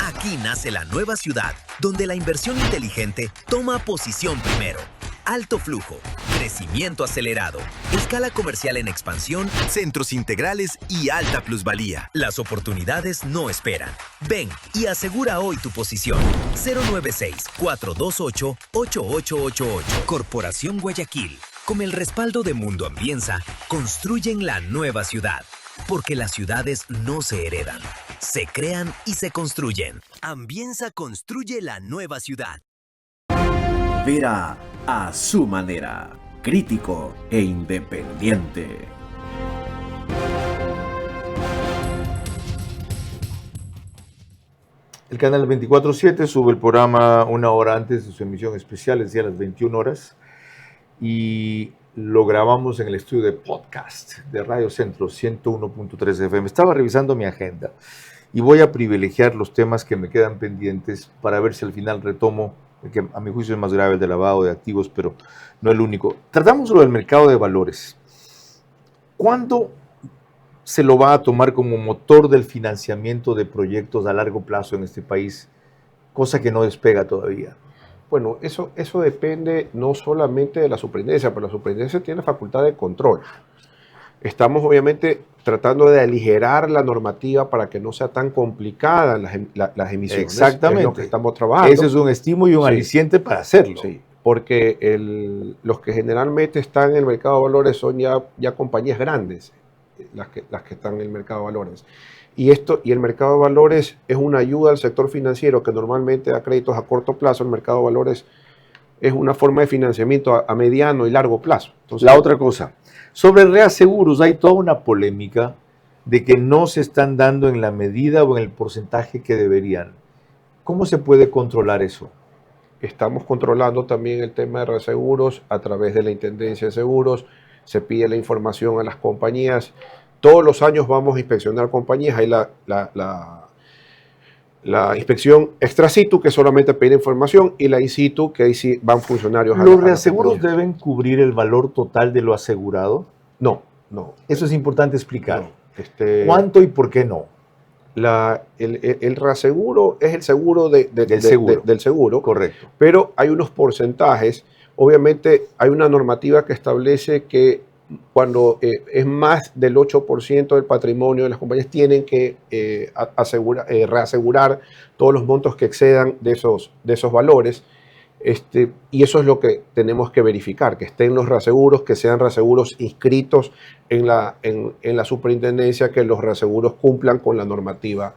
Aquí nace la nueva ciudad, donde la inversión inteligente toma posición primero. Alto flujo, crecimiento acelerado, escala comercial en expansión, centros integrales y alta plusvalía. Las oportunidades no esperan. Ven y asegura hoy tu posición. 096-428-8888. Corporación Guayaquil. Con el respaldo de Mundo Ambienza, construyen la nueva ciudad. Porque las ciudades no se heredan, se crean y se construyen. Ambienza construye la nueva ciudad. Vera a su manera, crítico e independiente. El canal 24/7 sube el programa 1 hora antes de su emisión especial, es decir, a las 21 horas. Y lo grabamos en el estudio de podcast de Radio Centro 101.3 FM. Estaba revisando mi agenda y voy a privilegiar los temas que me quedan pendientes para ver si al final retomo, que a mi juicio es más grave el de lavado de activos, pero no el único. Tratamos lo del mercado de valores. ¿Cuándo se lo va a tomar como motor del financiamiento de proyectos a largo plazo en este país? Cosa que no despega todavía. Bueno, eso depende no solamente de la superintendencia, pero la superintendencia tiene facultad de control. Estamos obviamente tratando de aligerar la normativa para que no sea tan complicada las emisiones. Exactamente. Es lo que estamos trabajando. Ese es un estímulo y un aliciente para hacerlo. Sí, porque los que generalmente están en el mercado de valores son ya compañías grandes, las que están en el mercado de valores. Y el mercado de valores es una ayuda al sector financiero que normalmente da créditos a corto plazo. El mercado de valores es una forma de financiamiento a mediano y largo plazo. Entonces, la otra cosa, sobre reaseguros hay toda una polémica de que no se están dando en la medida o en el porcentaje que deberían. ¿Cómo se puede controlar eso? Estamos controlando también el tema de reaseguros a través de la Intendencia de Seguros. Se pide la información a las compañías. Todos los años vamos a inspeccionar compañías. Hay la inspección extra situ, que solamente pide información, y la in situ, que ahí sí van funcionarios. ¿Los reaseguros deben cubrir el valor total de lo asegurado? No. Eso es importante explicar. No. ¿Cuánto y por qué no? El reaseguro es el seguro del seguro. Correcto. Pero hay unos porcentajes. Obviamente hay una normativa que establece que cuando es más del 8% del patrimonio de las compañías, tienen que reasegurar todos los montos que excedan de esos valores. Y eso es lo que tenemos que verificar, que estén los reaseguros, que sean reaseguros inscritos en la superintendencia, que los reaseguros cumplan con la normativa.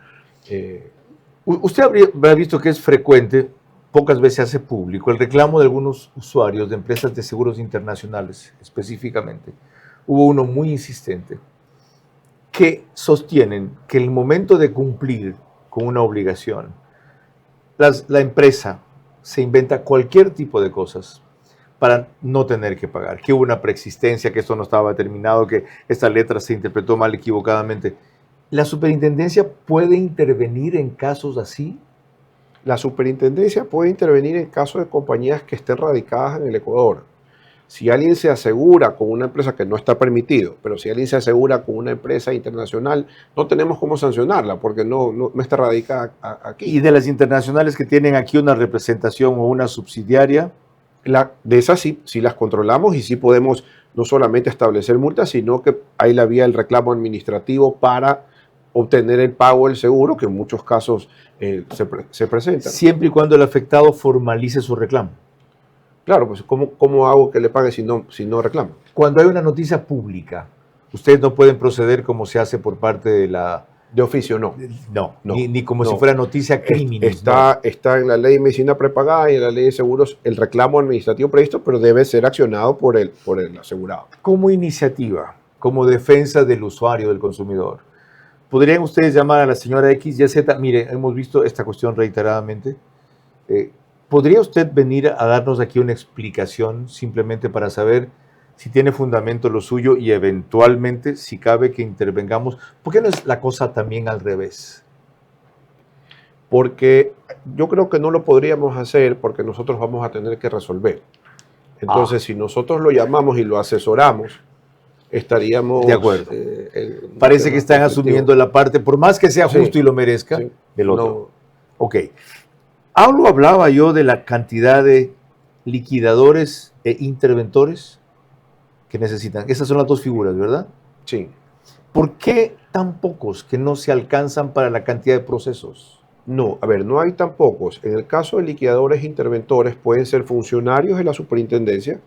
Usted habrá visto que es frecuente, pocas veces se hace público el reclamo de algunos usuarios de empresas de seguros internacionales, específicamente. Hubo uno muy insistente que sostienen que el momento de cumplir con una obligación, la empresa se inventa cualquier tipo de cosas para no tener que pagar, que hubo una preexistencia, que esto no estaba determinado, que esta letra se interpretó mal equivocadamente. ¿La superintendencia puede intervenir en casos así? La superintendencia puede intervenir en casos de compañías que estén radicadas en el Ecuador. Si alguien se asegura con una empresa que no está permitido, pero si alguien se asegura con una empresa internacional, no tenemos cómo sancionarla porque no está radicada aquí. ¿Y de las internacionales que tienen aquí una representación o una subsidiaria? De esas sí las controlamos y sí podemos no solamente establecer multas, sino que hay la vía del reclamo administrativo para obtener el pago del seguro, que en muchos casos se presenta. Siempre y cuando el afectado formalice su reclamo. Claro, pues ¿cómo hago que le pague si no reclamo? Cuando hay una noticia pública, ustedes no pueden proceder como se hace por parte de la... De oficio, no. No, ni como si fuera noticia criminal. Está en la ley de medicina prepagada y en la ley de seguros el reclamo administrativo previsto, pero debe ser accionado por el asegurado. Como iniciativa, como defensa del usuario, del consumidor, ¿podrían ustedes llamar a la señora X, Y, Z? Mire, hemos visto esta cuestión reiteradamente. ¿Podría usted venir a darnos aquí una explicación simplemente para saber si tiene fundamento lo suyo y eventualmente, si cabe, que intervengamos? ¿Por qué no es la cosa también al revés? Porque yo creo que no lo podríamos hacer porque nosotros vamos a tener que resolver. Entonces, si nosotros lo llamamos y lo asesoramos, estaríamos... De acuerdo. Parece que están asumiendo la parte, por más que sea justo y lo merezca, del otro. No. Ok. Hablaba yo de la cantidad de liquidadores e interventores que necesitan. Esas son las dos figuras, ¿verdad? Sí. ¿Por qué tan pocos que no se alcanzan para la cantidad de procesos? No, a ver, no hay tan pocos. En el caso de liquidadores e interventores pueden ser funcionarios de la superintendencia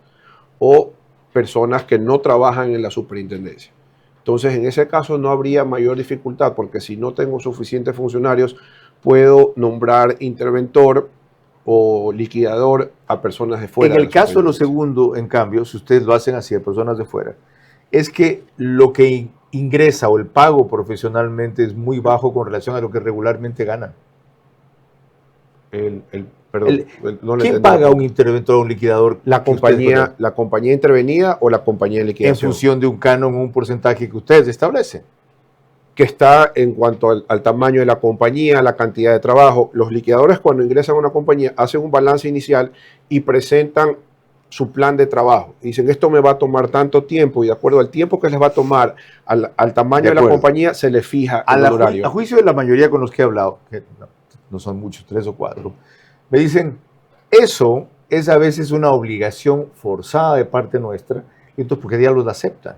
o personas que no trabajan en la superintendencia. Entonces, en ese caso no habría mayor dificultad porque si no tengo suficientes funcionarios, puedo nombrar interventor o liquidador a personas de fuera. En el caso de lo segundo, en cambio, si ustedes lo hacen así a personas de fuera, es que lo que ingresa o el pago profesionalmente es muy bajo con relación a lo que regularmente ganan. ¿Quién paga a un interventor o un liquidador? ¿La compañía intervenida o la compañía de liquidación? En función de un canon, un porcentaje que ustedes establecen. Que está en cuanto al tamaño de la compañía, la cantidad de trabajo. Los liquidadores cuando ingresan a una compañía hacen un balance inicial y presentan su plan de trabajo. Dicen, esto me va a tomar tanto tiempo y de acuerdo al tiempo que les va a tomar al tamaño de la compañía, se le fija el horario. A juicio de la mayoría con los que he hablado, que no son muchos, 3 o 4, me dicen, eso es a veces una obligación forzada de parte nuestra, y entonces ¿por qué diablos la aceptan?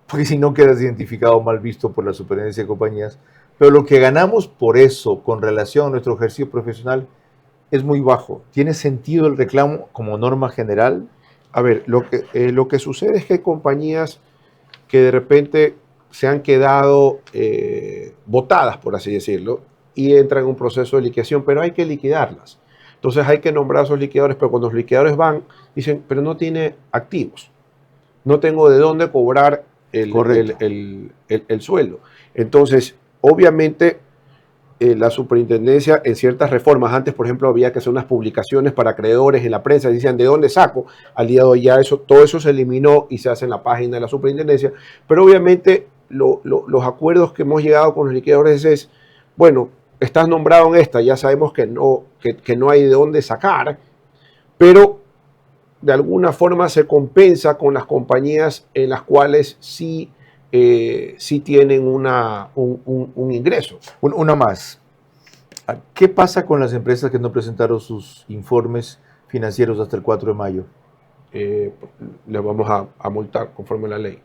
Porque si no quedas identificado mal visto por la superintendencia de compañías. Pero lo que ganamos por eso con relación a nuestro ejercicio profesional es muy bajo. ¿Tiene sentido el reclamo como norma general? A ver, lo que sucede es que hay compañías que de repente se han quedado botadas, por así decirlo, y entran en un proceso de liquidación, pero hay que liquidarlas. Entonces hay que nombrar a esos liquidadores, pero cuando los liquidadores van, dicen, pero no tiene activos. No tengo de dónde cobrar el sueldo. Entonces, obviamente, la superintendencia en ciertas reformas, antes por ejemplo había que hacer unas publicaciones para acreedores en la prensa, decían de dónde saco, al día de hoy ya todo eso se eliminó y se hace en la página de la superintendencia, pero obviamente los acuerdos que hemos llegado con los liquidadores es, bueno, estás nombrado en esta, ya sabemos que no hay de dónde sacar, pero de alguna forma se compensa con las compañías en las cuales sí tienen un ingreso. Una más. ¿Qué pasa con las empresas que no presentaron sus informes financieros hasta el 4 de mayo? Les vamos a multar conforme a la ley.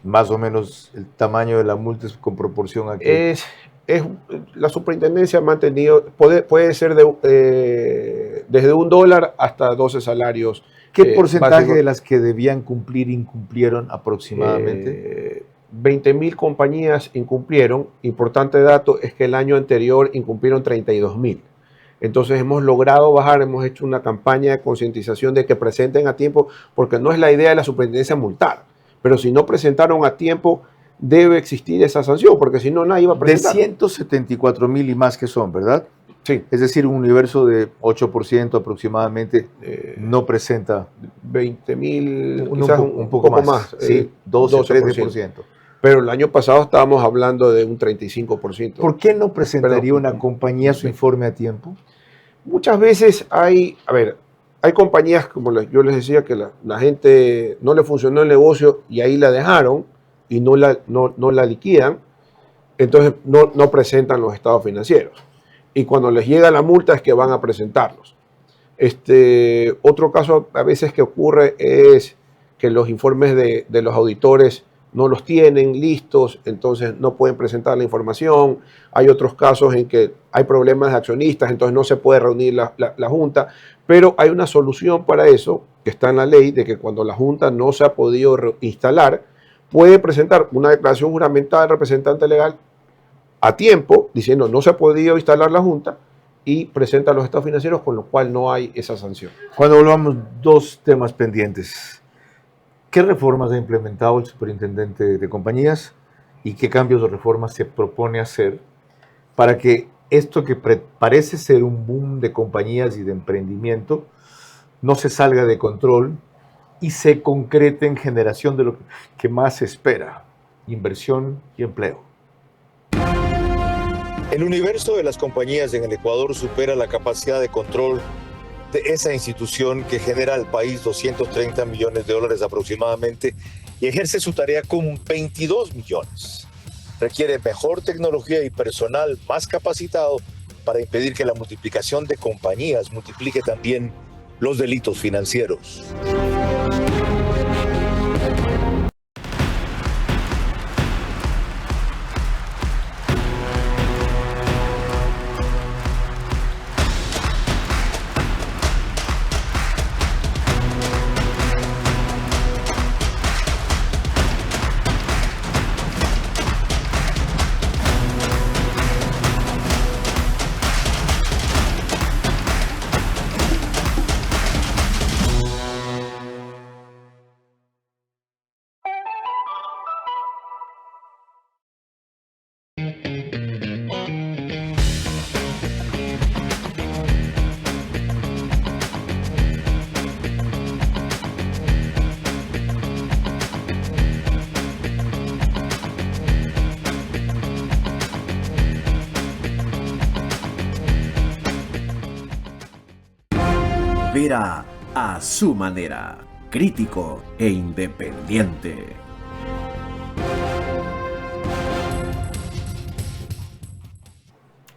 Más o menos el tamaño de la multa es con proporción a qué. La superintendencia ha mantenido, puede ser desde $1 hasta 12 salarios. ¿Qué porcentaje de las que debían cumplir incumplieron aproximadamente? 20.000 compañías incumplieron. Importante dato es que el año anterior incumplieron 32.000. Entonces hemos logrado bajar, hemos hecho una campaña de concientización de que presenten a tiempo, porque no es la idea de la superintendencia multar, pero si no presentaron a tiempo, debe existir esa sanción, porque si no nadie va a presentar. De 174,000 y más que son, ¿verdad? Sí. Es decir, un universo de 8% aproximadamente no presenta. 20,000, quizás un poco más. Sí, 12-13%. Pero el año pasado estábamos hablando de un 35%. ¿Por qué no presentaría una compañía su informe a tiempo? Muchas veces hay compañías, como yo les decía, que la gente no le funcionó el negocio y ahí la dejaron y no la liquidan, entonces no presentan los estados financieros. Y cuando les llega la multa es que van a presentarlos. Otro caso a veces que ocurre es que los informes de los auditores no los tienen listos, entonces no pueden presentar la información. Hay otros casos en que hay problemas de accionistas, entonces no se puede reunir la Junta, pero hay una solución para eso, que está en la ley, de que cuando la Junta no se ha podido instalar, puede presentar una declaración juramentada del representante legal a tiempo, diciendo no se ha podido instalar la Junta, y presenta los estados financieros, con lo cual no hay esa sanción. Cuando volvamos, dos temas pendientes. ¿Qué reformas ha implementado el superintendente de compañías y qué cambios o reformas se propone hacer para que esto que parece ser un boom de compañías y de emprendimiento no se salga de control y se concrete en generación de lo que más se espera, inversión y empleo? El universo de las compañías en el Ecuador supera la capacidad de control de esa institución que genera al país 230 millones de dólares aproximadamente y ejerce su tarea con 22 millones. Requiere mejor tecnología y personal más capacitado para impedir que la multiplicación de compañías multiplique también los delitos financieros. Vera a su manera, crítico e independiente.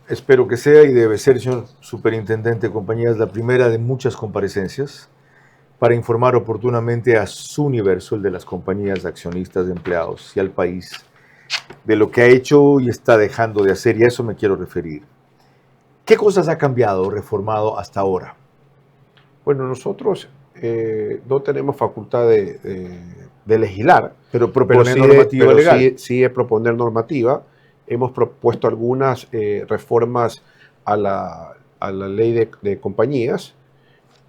Espero que sea y debe ser, señor superintendente de compañías, la primera de muchas comparecencias para informar oportunamente a su universo, el de las compañías, accionistas, empleados y al país, de lo que ha hecho y está dejando de hacer, y a eso me quiero referir. ¿Qué cosas ha cambiado o reformado hasta ahora? Bueno, nosotros no tenemos facultad de legislar, pero proponer normativa legal. Sí es proponer normativa. Hemos propuesto algunas reformas a la ley de compañías.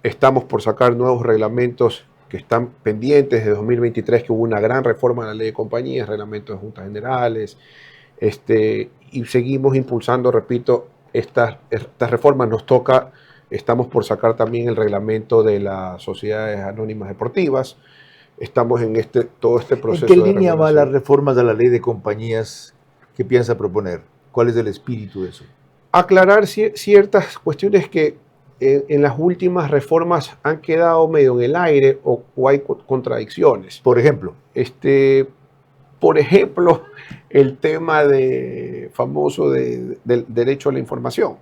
Estamos por sacar nuevos reglamentos que están pendientes de 2023, que hubo una gran reforma a la ley de compañías, reglamentos de juntas generales, y seguimos impulsando, repito, estas reformas. Estamos por sacar también el reglamento de las sociedades anónimas deportivas. Estamos en todo este proceso. ¿En qué línea va las reformas de la ley de compañías que piensa proponer? ¿Cuál es el espíritu de eso? Aclarar ciertas cuestiones que en las últimas reformas han quedado medio en el aire o hay contradicciones. Por ejemplo. Por ejemplo, el tema famoso del derecho a la información,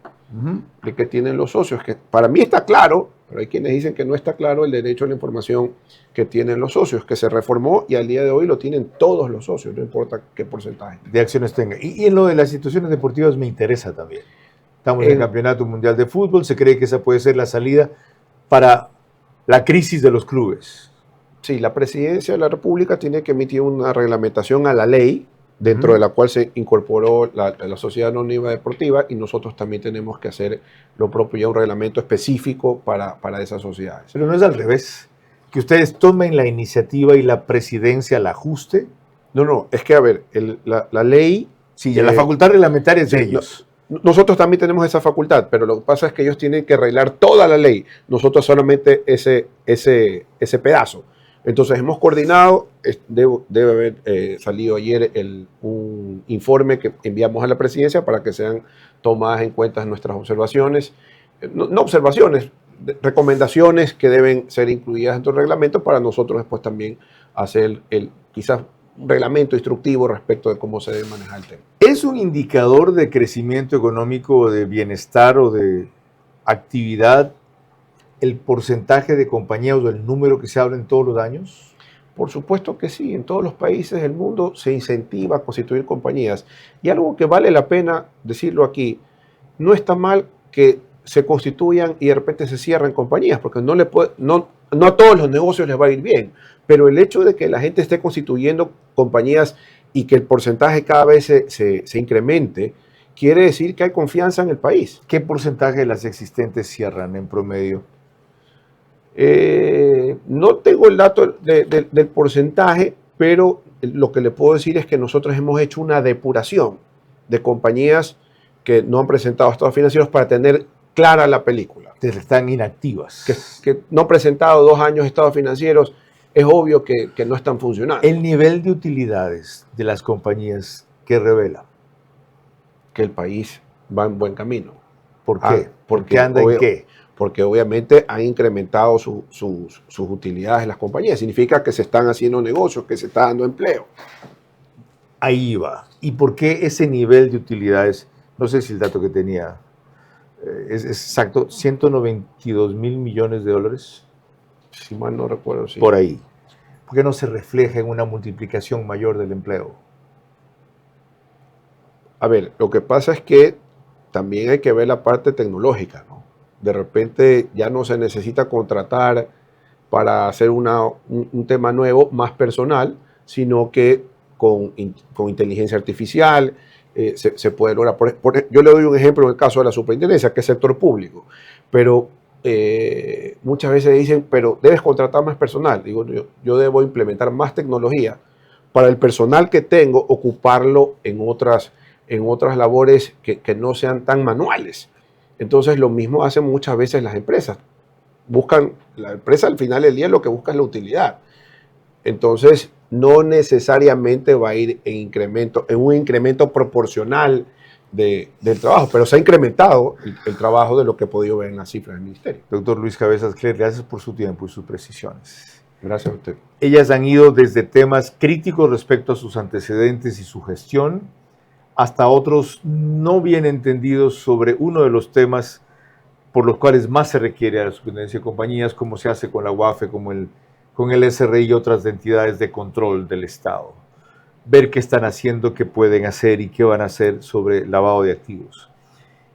de que tienen los socios, que para mí está claro, pero hay quienes dicen que no está claro el derecho a la información que tienen los socios, que se reformó y al día de hoy lo tienen todos los socios, no importa qué porcentaje de acciones tenga. Y en lo de las instituciones deportivas me interesa también. Estamos en el Campeonato Mundial de Fútbol, se cree que esa puede ser la salida para la crisis de los clubes. Sí, la Presidencia de la República tiene que emitir una reglamentación a la ley dentro de la cual se incorporó la Sociedad Anónima Deportiva, y nosotros también tenemos que hacer lo propio, ya un reglamento específico para esas sociedades. Pero no es al revés, que ustedes tomen la iniciativa y la presidencia la ajuste. No, es que, a ver, la ley... Sí, la facultad reglamentaria es de ellos. Nosotros también tenemos esa facultad, pero lo que pasa es que ellos tienen que arreglar toda la ley, nosotros solamente ese pedazo. Entonces hemos coordinado, debe haber salido ayer un informe que enviamos a la presidencia para que sean tomadas en cuenta nuestras observaciones, no observaciones, recomendaciones que deben ser incluidas dentro del reglamento para nosotros después también hacer quizás un reglamento instructivo respecto de cómo se debe manejar el tema. ¿Es un indicador de crecimiento económico, de bienestar o de actividad el porcentaje de compañías o el número que se abren todos los años? Por supuesto que sí, en todos los países del mundo se incentiva a constituir compañías. Y algo que vale la pena decirlo aquí, no está mal que se constituyan y de repente se cierren compañías, porque no a todos los negocios les va a ir bien, pero el hecho de que la gente esté constituyendo compañías y que el porcentaje cada vez se incremente, quiere decir que hay confianza en el país. ¿Qué porcentaje de las existentes cierran en promedio? No tengo el dato del porcentaje, pero lo que le puedo decir es que nosotros hemos hecho una depuración de compañías que no han presentado estados financieros para tener clara la película. Están inactivas. Que no han presentado 2 años estados financieros, es obvio que no están funcionando. El nivel de utilidades de las compañías, ¿qué revela? Que el país va en buen camino. ¿Por qué? ¿Porque anda en qué? Porque obviamente han incrementado sus utilidades en las compañías. Significa que se están haciendo negocios, que se está dando empleo. Ahí va. ¿Y por qué ese nivel de utilidades? No sé si el dato que tenía es exacto, 192 mil millones de dólares. Si mal no recuerdo, sí. Por ahí. ¿Por qué no se refleja en una multiplicación mayor del empleo? A ver, lo que pasa es que también hay que ver la parte tecnológica, ¿no? De repente ya no se necesita contratar para hacer un tema nuevo, más personal, sino que con inteligencia artificial se puede lograr. Yo le doy un ejemplo en el caso de la superintendencia, que es sector público, pero muchas veces dicen, pero debes contratar más personal. Digo, yo debo implementar más tecnología para el personal que tengo, ocuparlo en otras labores que no sean tan manuales. Entonces lo mismo hacen muchas veces las empresas. La empresa al final del día lo que busca es la utilidad. Entonces no necesariamente va a ir en un incremento proporcional del trabajo, pero se ha incrementado el trabajo de lo que he podido ver en las cifras del ministerio. Doctor Luis Cabezas Cler, gracias por su tiempo y sus precisiones. Gracias a usted. Ellas han ido desde temas críticos respecto a sus antecedentes y su gestión, hasta otros no bien entendidos sobre uno de los temas por los cuales más se requiere a la superintendencia de compañías, como se hace con la UAFE, con el SRI y otras entidades de control del Estado. Ver qué están haciendo, qué pueden hacer y qué van a hacer sobre lavado de activos.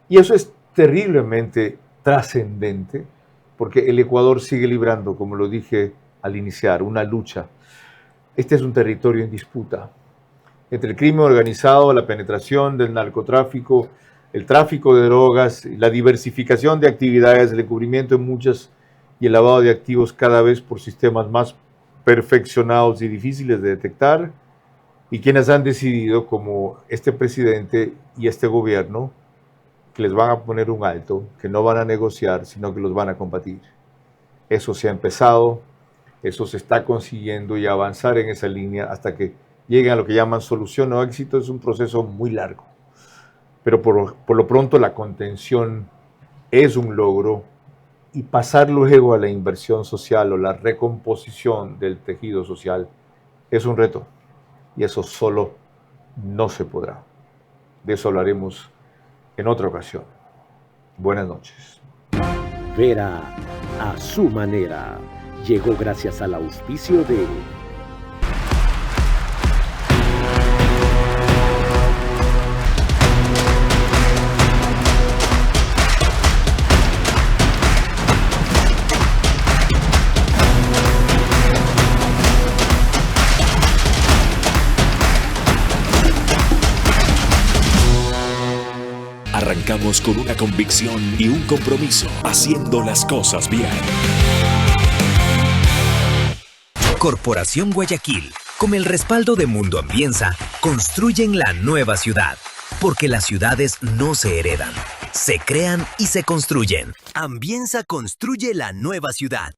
Y eso es terriblemente trascendente, porque el Ecuador sigue librando, como lo dije al iniciar, una lucha. Este es un territorio en disputa entre el crimen organizado, la penetración del narcotráfico, el tráfico de drogas, la diversificación de actividades, el encubrimiento de muchas y el lavado de activos cada vez por sistemas más perfeccionados y difíciles de detectar, y quienes han decidido, como este presidente y este gobierno, que les van a poner un alto, que no van a negociar, sino que los van a combatir. Eso se ha empezado, eso se está consiguiendo, y avanzar en esa línea hasta que lleguen a lo que llaman solución o éxito es un proceso muy largo. Pero por lo pronto la contención es un logro, y pasar luego a la inversión social o la recomposición del tejido social es un reto, y eso solo no se podrá. De eso hablaremos en otra ocasión. Buenas noches. Vera a su manera llegó gracias al auspicio de arrancamos con una convicción y un compromiso, haciendo las cosas bien. Corporación Guayaquil, con el respaldo de Mundo Ambienza, construyen la nueva ciudad. Porque las ciudades no se heredan, se crean y se construyen. Ambienza construye la nueva ciudad.